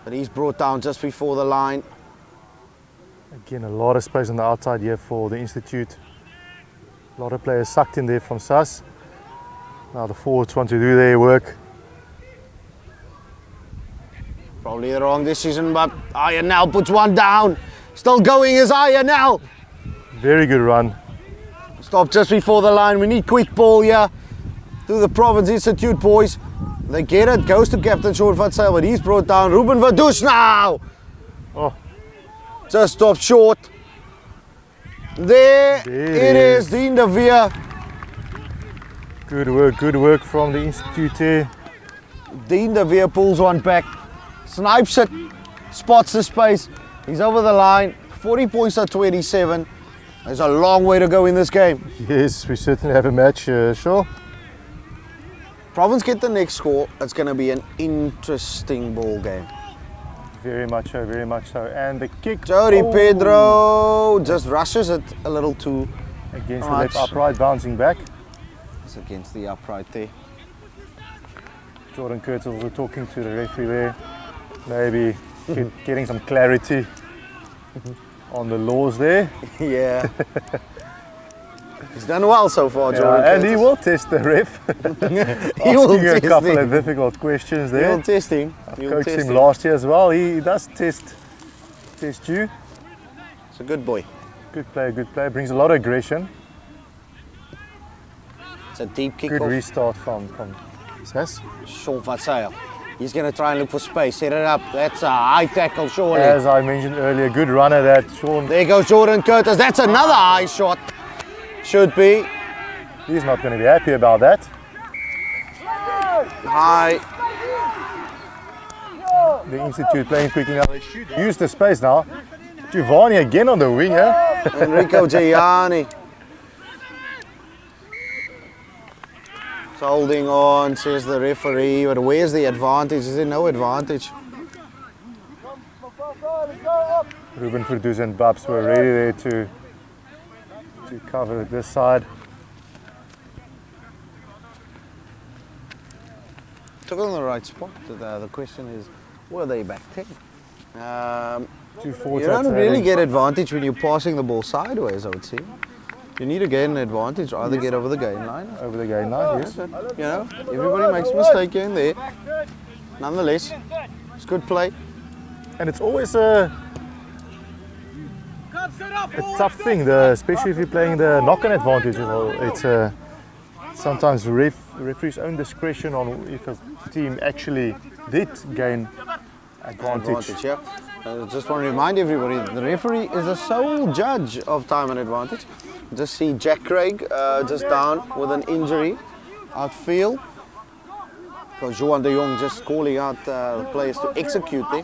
But he's brought down just before the line. Again, a lot of space on the outside here for the Institute. A lot of players sucked in there from SAS. Now the forwards want to do their work. Probably the wrong decision, but INL puts one down. Still going is INL. Very good run. Stop just before the line. We need quick ball here to the Province Institute boys. They get it. Goes to Captain Sean van Zyl, but he's brought down. Ruben Verdouche now. Oh. Just stopped short. There it is. Dean de Veer. Good work from the Institute here. Dean de Veer pulls one back. Snipes it. Spots the space. He's over the line, 40 points at 27. There's a long way to go in this game. Yes, we certainly have a match, sure. Province get the next score. It's going to be an interesting ball game. Very much so. And the kick. Jody Pedro just rushes it a little too against much. the left upright, bouncing back. It's against the upright there. Jordan Kurtz also talking to the referee there. Maybe getting some clarity on the laws there. Yeah. He's done well so far, Jordan. And he will test the ref. He will Asking test a couple him. of difficult questions there. He will test him. I've coached him last year as well. He does test you. It's a good boy. Good player. Brings a lot of aggression. It's a deep kick Good off. restart from SAS. Sean van Zyl. He's going to try and look for space. Set it up. That's a high tackle, surely. As I mentioned earlier, good runner that Sean. There goes Jordan Curtis. That's another high shot. Should be. He's not going to be happy about that. High. The Institute playing quickly now. They should use the space now. Giovanni again on the wing, eh? Enrico Gianni. Holding on, says the referee, but where's the advantage? Is there no advantage? Ruben Verdouche and Babs were ready there to cover this side. Took it on the right spot. The question is, were they back 10? Two forwards. You don't really get advantage when you're passing the ball sideways, I would say. You need to gain an advantage, either get over the gain line. Over the gain line, yes. You know, everybody makes a mistake here and there. Nonetheless, it's good play. And it's always a tough thing, especially if you're playing the knock-on advantage. It's sometimes referee's own discretion on if a team actually did gain advantage. Yeah. Just want to remind everybody, the referee is the sole judge of time and advantage. Just see Jack Craig just down with an injury outfield. Because Johan de Jong just calling out the players to execute there.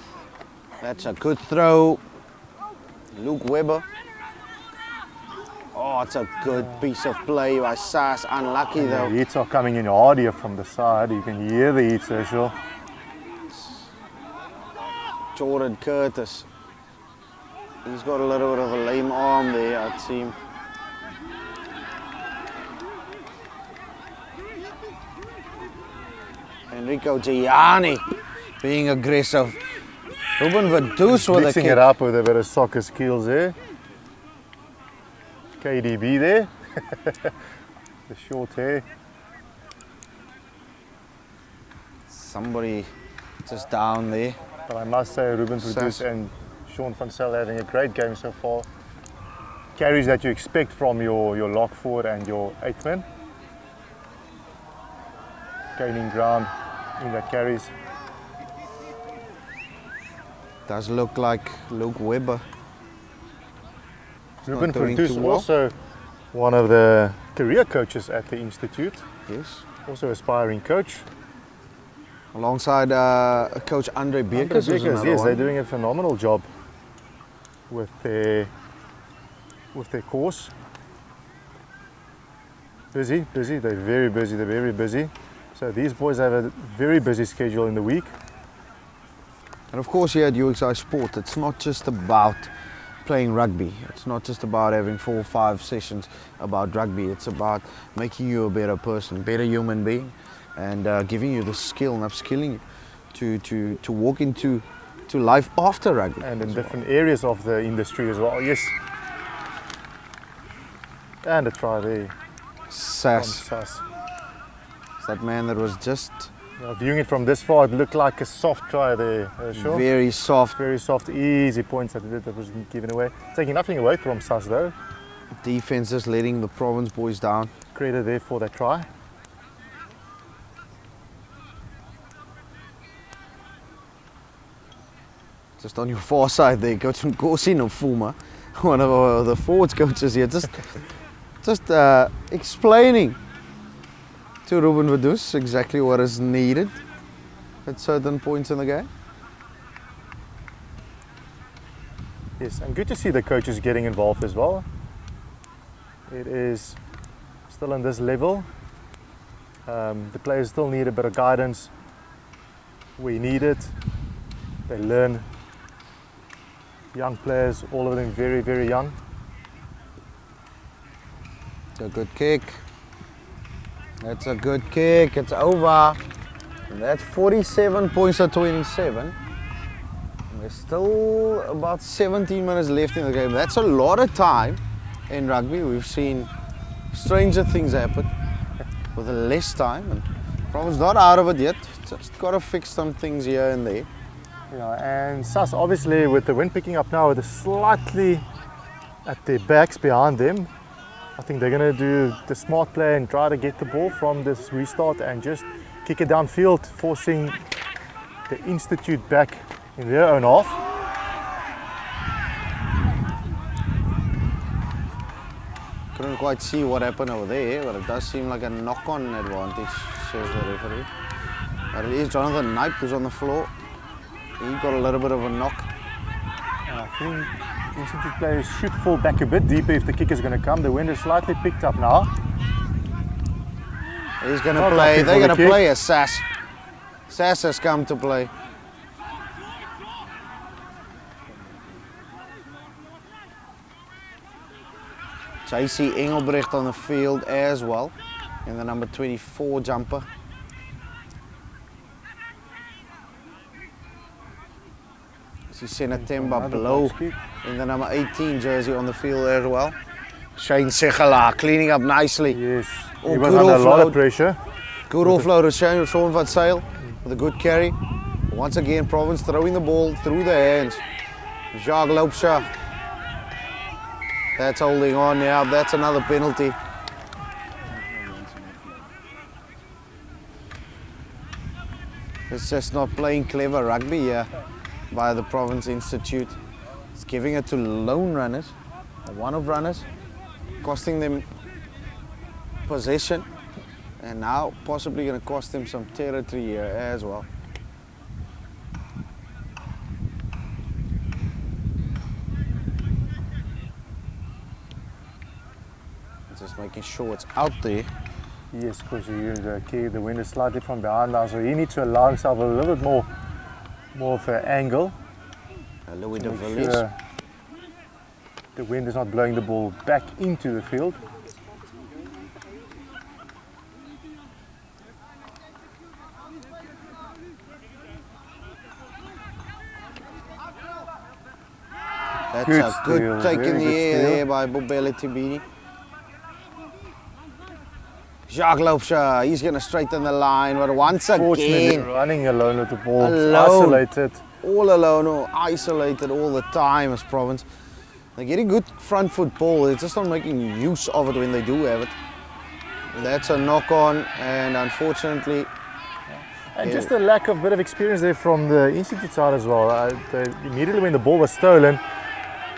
That's a good throw. Luke Webber. Oh, it's a good piece of play by Sas. Unlucky though. The hits are coming in hard here from the side. You can hear the hits, Herschel. Jordan Curtis. He's got a little bit of a lame arm there, I'd seem. Enrico Gianni being aggressive. Ruben Verdus with a Mixing kick. it up with a bit of soccer skills there. KDB there. The short hair. Somebody just down there. But I must say, Ruben Verdus and Sean van Zyl having a great game so far. Carries that you expect from your lock forward and your 8th man. Gaining ground in that carries. Does look like Luke Webber. Ruben not doing Verdus, too well. also one of the career coaches at the Institute. Yes. Also aspiring coach. Alongside Coach Andre Beekers. Yes, they're doing a phenomenal job with their course. Busy, they're very busy. So these boys have a very busy schedule in the week. And of course here at UXI Sport, it's not just about playing rugby. It's not just about having 4 or 5 sessions about rugby. It's about making you a better person, better human being, and giving you the skill and upskilling you to walk into life after rugby. And in different areas of the industry as well, yes. And a try there Sas, from Sas. that man that was just Now, viewing it from this far, it looked like a soft try there, sure. very soft. Very soft, easy points that was given away. Taking nothing away from Sas though. Defense just letting the Province boys down. Credit there for that try. Just on your far side there, Coach Nkosi Nofuma, one of the forwards coaches here, just explaining to Ruben Verdus exactly what is needed at certain points in the game. Yes, and good to see the coaches getting involved as well. It is still on this level. The players still need a bit of guidance. We need it. They learn. Young players, all of them very young. A good kick. That's a good kick. It's over. And that's 47 points to 27. And there's still about 17 minutes left in the game. That's a lot of time in rugby. We've seen stranger things happen with less time. And Province not out of it yet. Just got to fix some things here and there. Yeah, and Sas obviously with the wind picking up now, with slightly at their backs behind them. I think they're going to do the smart play and try to get the ball from this restart and just kick it downfield, forcing the Institute back in their own half. Couldn't quite see what happened over there, but it does seem like a knock-on advantage, says the referee. But it is Jonathan Knight who's on the floor. He got a little bit of a knock. And I think Institute players should fall back a bit deeper if the kick is going to come. The wind is slightly picked up now. He's going to Not play. lucky They're for the going to kick. play a Sas. Sas has come to play. JC Engelbrecht on the field as well, in the number 24 jumper. See Senatemba Blow in the number 18 jersey on the field as well. Shane Segala cleaning up nicely. Yes, Oh, he was good under a lot offload. of pressure. Good offload of Sean van Zyl with a good carry. Once again, Province throwing the ball through the hands. Jacques Loopsha. That's holding on now. That's another penalty. It's just not playing clever rugby here by the Province Institute. It's giving it to lone runners, or one of runners, costing them possession, and now possibly going to cost them some territory here as well. Just making sure it's out there. Yes, because the wind is slightly from behind now, so he needs to allow himself a little bit more of an angle. Louis to de make Villiers. sure the wind is not blowing the ball back into the field. That's Good a steal, good take very in the good air steal. there by Bobele Tibini. Jacques Loupsha, he's going to straighten the line, but once Fortunately, again, running alone with the ball, it's Alone. isolated. all alone or isolated all the time as Province. They're getting good front foot ball, they're just not making use of it when they do have it. That's a knock on, and unfortunately, And just a lack of bit of experience there from the Institute side as well. Immediately when the ball was stolen,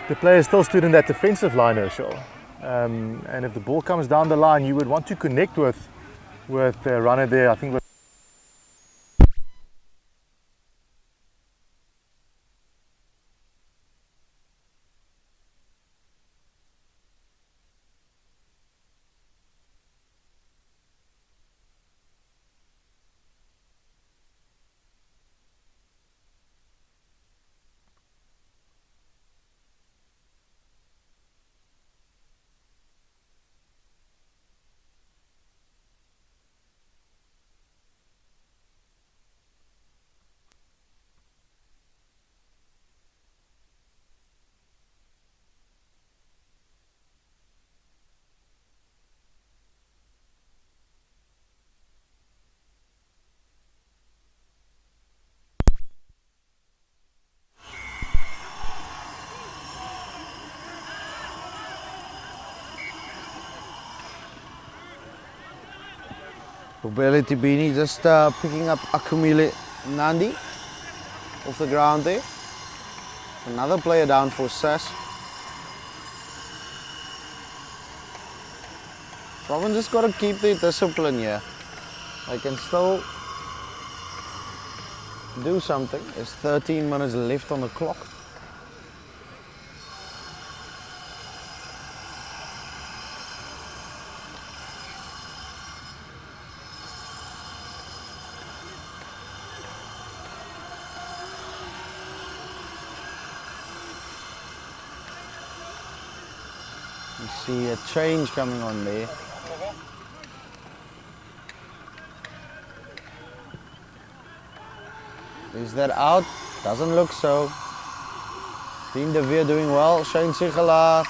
the players still stood in that defensive line, Herschel. And if the ball comes down the line, you would want to connect with the runner there. I think Bobele Tibini just picking up Akumile Nandi off the ground there. Another player down for SAS. Province just got to keep their discipline here. They can still do something. There's 13 minutes left on the clock. You see a change coming on there. Is that out? Doesn't look so. Dean de Veer doing well. Shane Sigelaar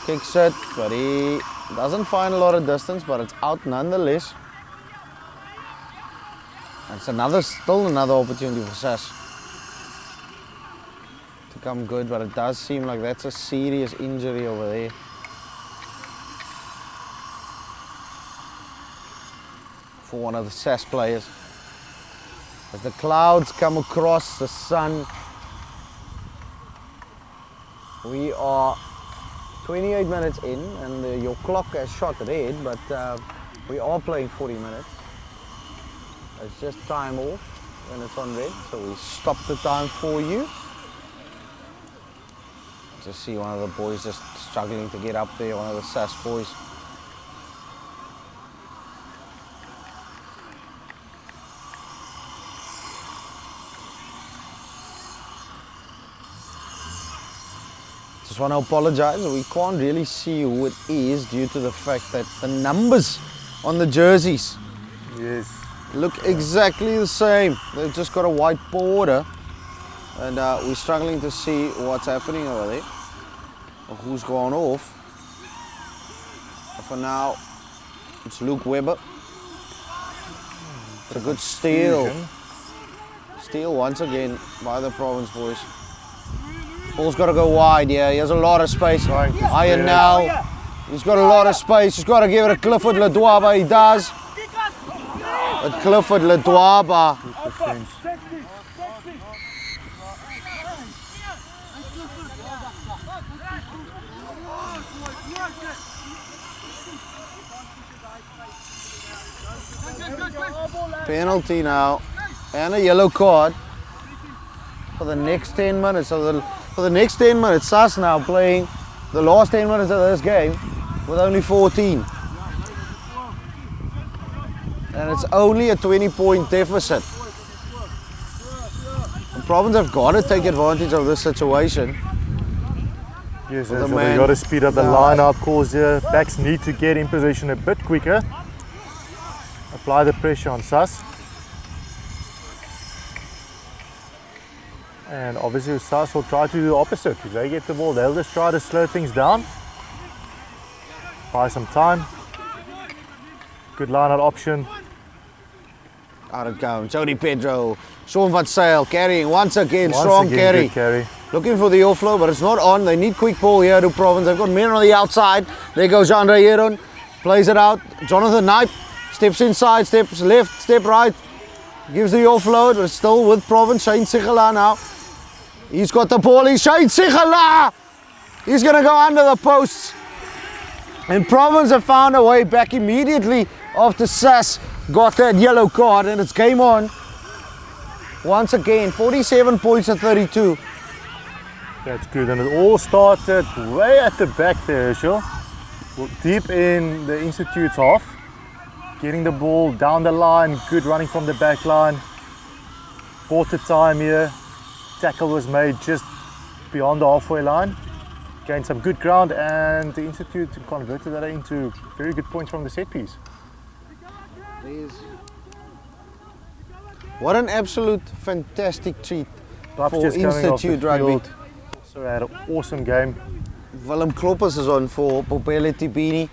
kicks it, but he doesn't find a lot of distance, but it's out nonetheless. And it's still another opportunity for SAS to come good, but it does seem like that's a serious injury over there. For one of the SAS players. As the clouds come across the sun, we are 28 minutes in, and your clock has shot red, but we are playing 40 minutes. It's just time off when it's on red, so we stop the time for you. Just see one of the boys just struggling to get up there, one of the SAS boys. Just want to apologize, we can't really see who it is due to the fact that the numbers on the jerseys look exactly the same. They've just got a white border, and we're struggling to see what's happening over there, or who's gone off. But for now, it's Luke Webber. It's a good steal. Steal once again by the Province boys. Ball's got to go wide, yeah, he has a lot of space. Iron now, he's got a lot of space, he's got to give it to Clifford Ledwaba, he does. But Clifford Ledwaba Penalty now, and a yellow card for the next 10 minutes. So for the next 10 minutes, SAS now playing the last 10 minutes of this game with only 14. And it's only a 20-point deficit. The Province have got to take advantage of this situation. Yes, the so man- they got to speed up the No. line-out calls here. Backs need to get in position a bit quicker. Apply the pressure on SAS. And obviously SAS will try to do the opposite. If they get the ball, they'll just try to slow things down. Buy some time. Good line-out option. Out it comes. Jody Pedro, Sean Van Sale carrying once again, Once strong again, carry. good carry. Looking for the offload, but it's not on. They need quick ball here to Province. They've got men on the outside. There goes Andre Heron. Plays it out. Jonathan Knipe steps inside, steps left, step right. Gives the offload, but it's still with Province. Shane Sigela now. He's got the ball. He's Shane Sigela. He's going to go under the posts. And Province have found a way back immediately after SAS got that yellow card, and it's game on. Once again, 47 points at 32. That's good, and it all started way at the back there, Herschel. Deep in the Institute's half. Getting the ball down the line, good running from the back line. Bought the time here. Tackle was made just beyond the halfway line. Gained some good ground, and the Institute converted that into very good points from the set piece. What an absolute fantastic treat Buffs for just coming off the Institute Rugby. field. Also had an awesome game. Willem Kloppers is on for Popele Tibini,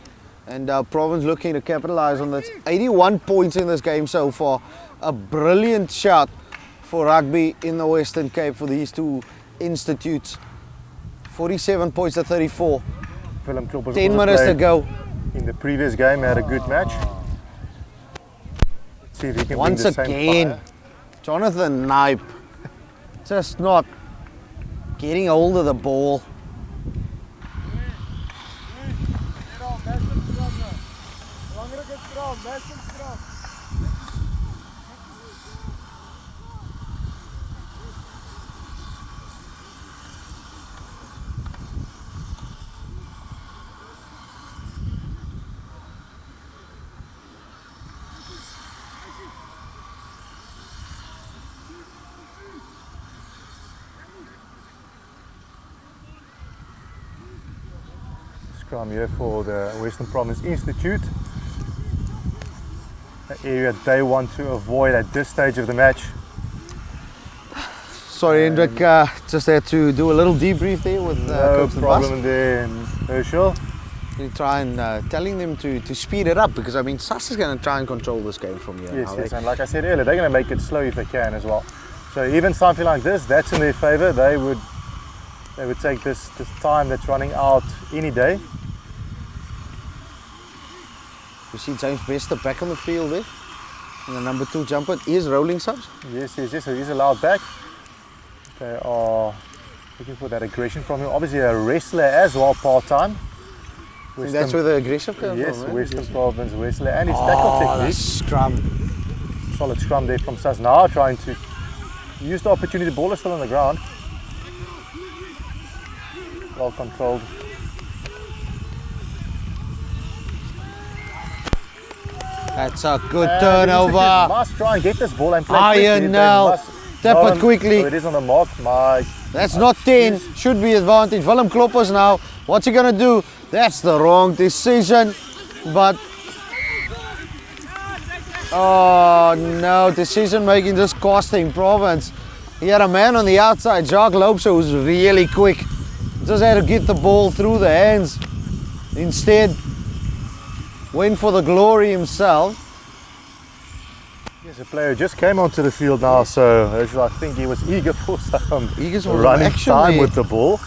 and Province looking to capitalize on that. 81 points in this game so far. A brilliant shot for rugby in the Western Cape for these two institutes. 47 points to 34. Willem Kloppers 10 also minutes to played go. in the previous game, had a good match. Let's see if he can Once bring the again, same fire. Jonathan Knipe just not getting hold of the ball. Scrum here for the Western Province Institute. An area they want to avoid at this stage of the match. Sorry, Hendrik, just had to do a little debrief there with No Coach problem there, Herschel. You try and telling them to speed it up, because I mean SAS is going to try and control this game from here. Yes, now. yes, and like I said earlier, they're going to make it slow if they can as well. So even something like this, that's in their favour. They would take this time that's running out any day. You see James Bester back on the field there, and the number 2 jumper is rolling subs. Yes, so he's allowed back. They are looking for that aggression from him. Obviously a wrestler as well, part-time. And that's where the aggressive comes Yes, from. Western Province wrestler, and his tackle The technique. scrum. Solid scrum there from SAS. Now trying to use the opportunity. The ball is still on the ground. Well controlled. That's a good And turnover. Institute must try and get this ball and play Iron quickly. They now. must- Tap not it on- quickly. Oh, it is on the mark. My That's not 10. Should be advantage. Willem Kloppers now. What's he going to do? That's the wrong decision. But oh no, decision making just costing Province. He had a man on the outside, Jacques Lopes, who was really quick. Just had to get the ball through the hands. Instead, went for the glory himself. Yes, a player just came onto the field now, so I think he was eager for some Eager for running action time there. with the ball.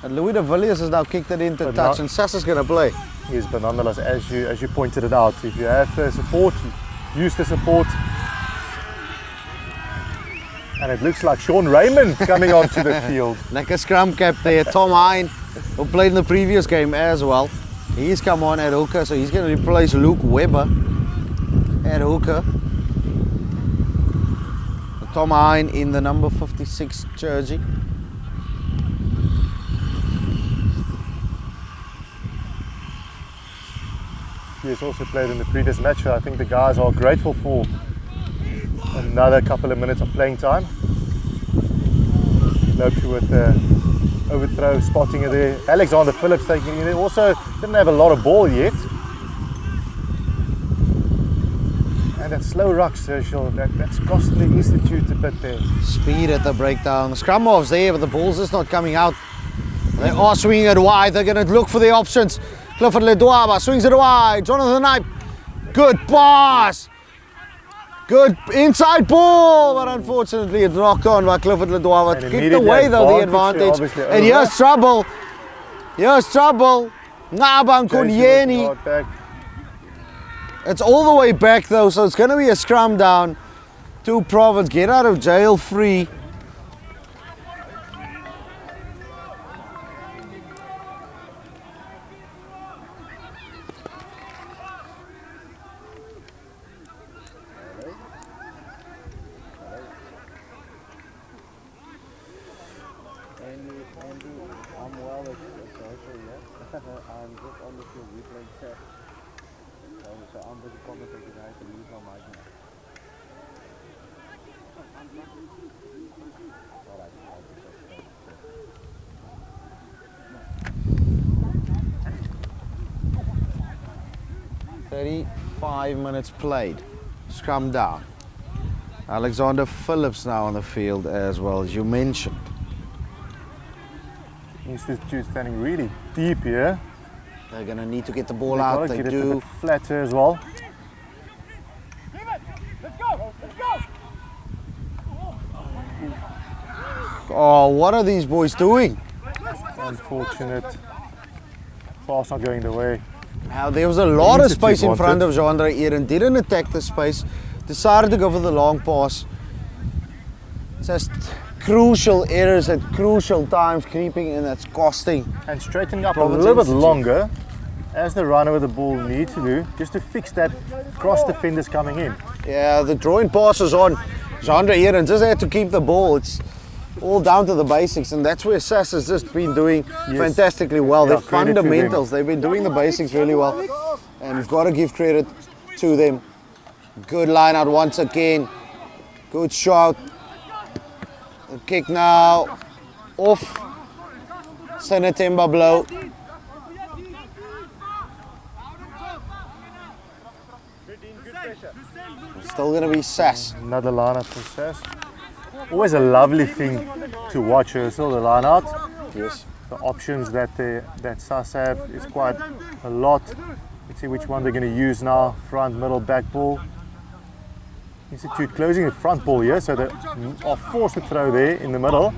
And Louis de Villiers has now kicked it into But touch, not- and SAS is going to play. Yes, but nonetheless, as you pointed it out, if you have the support, use the support. And it looks like Sean Raymond coming onto the field. Lekker scrum cap there. Tom Hine, who played in the previous game as well. He's come on at hooker, so he's going to replace Luke Webber at hooker. Tom Hine in the number 56 jersey. He has also played in the previous match, so I think the guys are grateful for another couple of minutes of playing time. Lopes with the overthrow, spotting it there. Alexander Phillips taking it. Also didn't have a lot of ball yet. And that slow ruck, Sergio, that's costing the Institute a bit there. Speed at the breakdown. The scrum half's there, but the ball's just not coming out. They are swinging it wide. They're going to look for the options. Clifford Ledwaba swings it wide. Jonathan Knipe. Good pass. Good inside ball, but unfortunately it's knocked on by Clifford Ledwaba. Kicked away though the advantage. And here's trouble. Here's trouble. Ngabang Kunyeni. It's all the way back though, so it's going to be a scrum down to Province. Get out of jail free. I'm just on the field, we playing set. So I'm with the commentator guys and use my mic now. Alright, I'll 35 minutes played. Scrum down. Alexander Phillips now on the field as well, as you mentioned. Institute standing really deep here. They're going to need to get the ball out. They get do. It a bit flatter as well. Let's go! Let's go! Oh, what are these boys doing? Unfortunate. Pass not going the way. Now, there was a lot of Institute space in front wanted. of Jean Eden. Didn't attack the space. Decided to go for the long pass. Just crucial errors at crucial times creeping in. That's costing. And straightening up Province a little bit Institute. longer, as the runner with the ball needs to do, just to fix that cross defenders coming in. Yeah, the drawing passes on. Jean Eden just had to keep the ball. It's all down to the basics, and that's where SAS has just been doing fantastically well. Yeah, The credit to them. fundamentals, they've been doing the basics really well, and we've got to give credit to them. Good line out once again. Good shot. The kick now off. Senatemba blow. Still going to be SAS. Another line out for SAS. Always a lovely thing to watch, still the line out. Yes. The options that SAS have is quite a lot. Let's see which one they're going to use now. Front, middle, back ball. Institute closing the front ball here, so they are forced to throw there in the middle.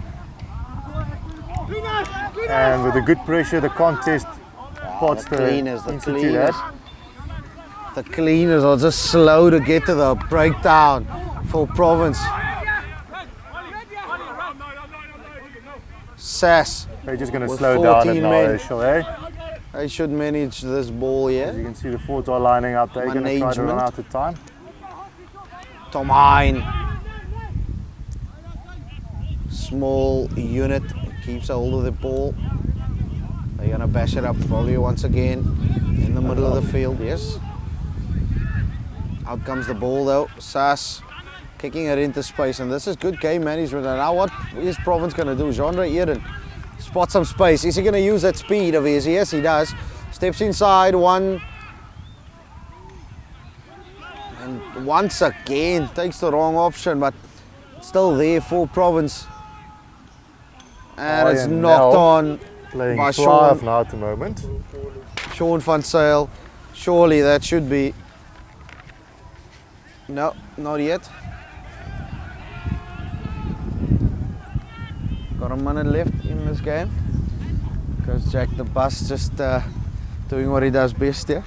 And with the good pressure, the contest spots the cleaners, the Institute cleaners. has. The cleaners are just slow to get to the breakdown for Province. SAS. They're just going to With slow down 14 it now, men. shall they? They should manage this ball As here. you can see, the forwards are lining up. They're going to try to run Management. out of time. Tom Hine. Small unit keeps a hold of the ball. They're going to bash it up probably once again in the middle of the field. Yes. Out comes the ball though. SAS kicking it into space, and this is good game management. And now what is Province going to do? Jean Eden spots some space. Is he going to use that speed of his? Yes, he does. Steps inside one. And once again takes the wrong option, but still there for Province. And it's Ryan knocked Nel on Playing by fly Sean, off now at the moment. Sean Van Sale. Surely that should be. No, not yet. Got a minute left in this game. Because Jack the Bus just doing what he does best here.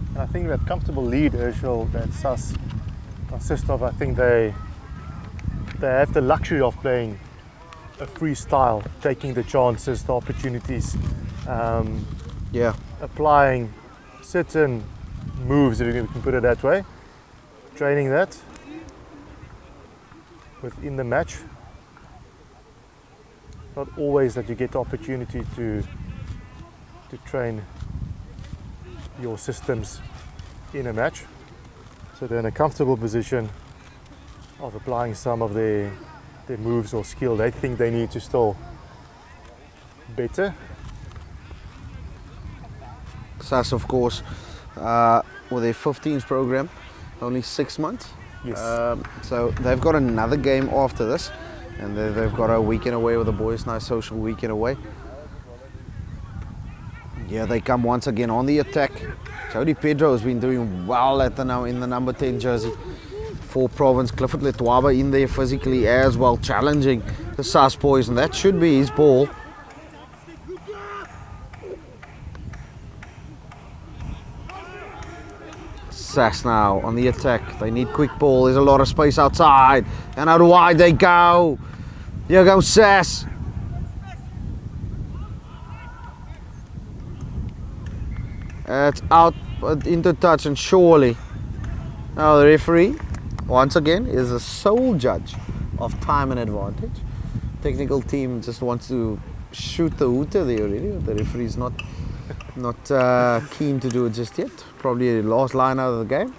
And I think that comfortable lead, Urshel, that SAS consists of, I think they they have the luxury of playing a freestyle, taking the chances, the opportunities, Yeah. applying certain moves, if you can put it that way, training that within the match. Not always that you get the opportunity to train your systems in a match. So they're in a comfortable position of applying some of their moves or skill they think they need to still better. SAS, of course, with their 15s program, only 6 months. Yes. So they've got another game after this, and they've got a weekend away with the boys, nice social weekend away. Yeah, they come once again on the attack. Jody Pedro has been doing well in the number 10 jersey for Province. Clifford Letwaba in there physically as well, challenging the SAS boys, and that should be his ball. SAS now on the attack. They need quick ball. There's a lot of space outside, and out wide they go. Here goes SAS. It's out into touch, and surely now the referee once again is the sole judge of time and advantage. Technical team just wants to shoot the hooter there already. The referee's not keen to do it just yet. Probably the last line out of the game.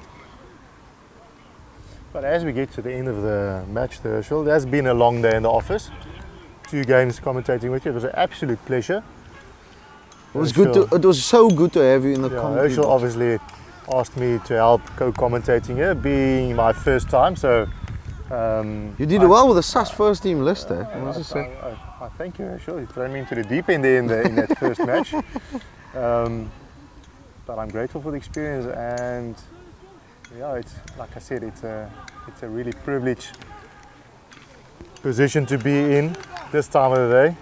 But as we get to the end of the match, Herschel, it has been a long day in the office. 2 games commentating with you. It was an absolute pleasure. It was good to. It was so good to have you in the Yeah, commentary Herschel box. obviously asked me to help co-commentating here, being my first time. So You did well with the SAS first team list there, I must say. I thank you, Herschel. You thrown me into the deep end there in that first match. But I'm grateful for the experience, and yeah, it's like I said, it's a really privileged position to be in this time of the day.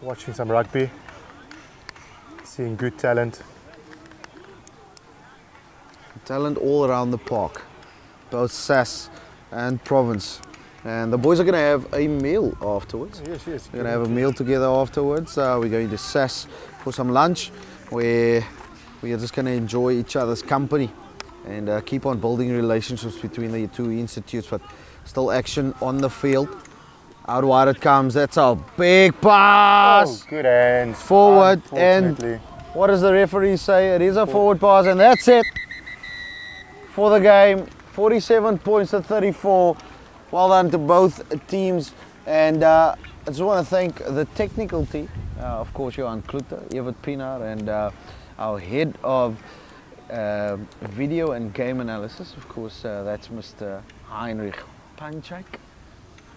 Watching some rugby, seeing good talent. Talent all around the park, both SAS and Province. And the boys are going to have a meal afterwards. Yes. We're going to have a meal together afterwards. We're going to SAS for some lunch, where we are just going to enjoy each other's company and keep on building relationships between the 2 institutes, but still action on the field. Out wide it comes. That's a big pass. Oh, good hands. Forward, and Unfortunately. what does the referee say? It is a forward pass, and that's it for the game. 47 points to 34. Well done to both teams, and I just want to thank the technical team, of course Johan Kluter, Evert Pienaar, and our head of video and game analysis, of course, that's Mr. Heinrich Panchak.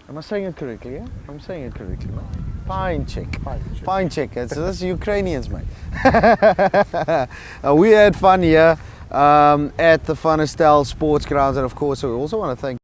Am I saying it correctly? Yeah, I'm saying it correctly, mate. Panchak. That's Ukrainians, mate. We had fun here at the Funestel Sports Grounds, and of course, we also want to thank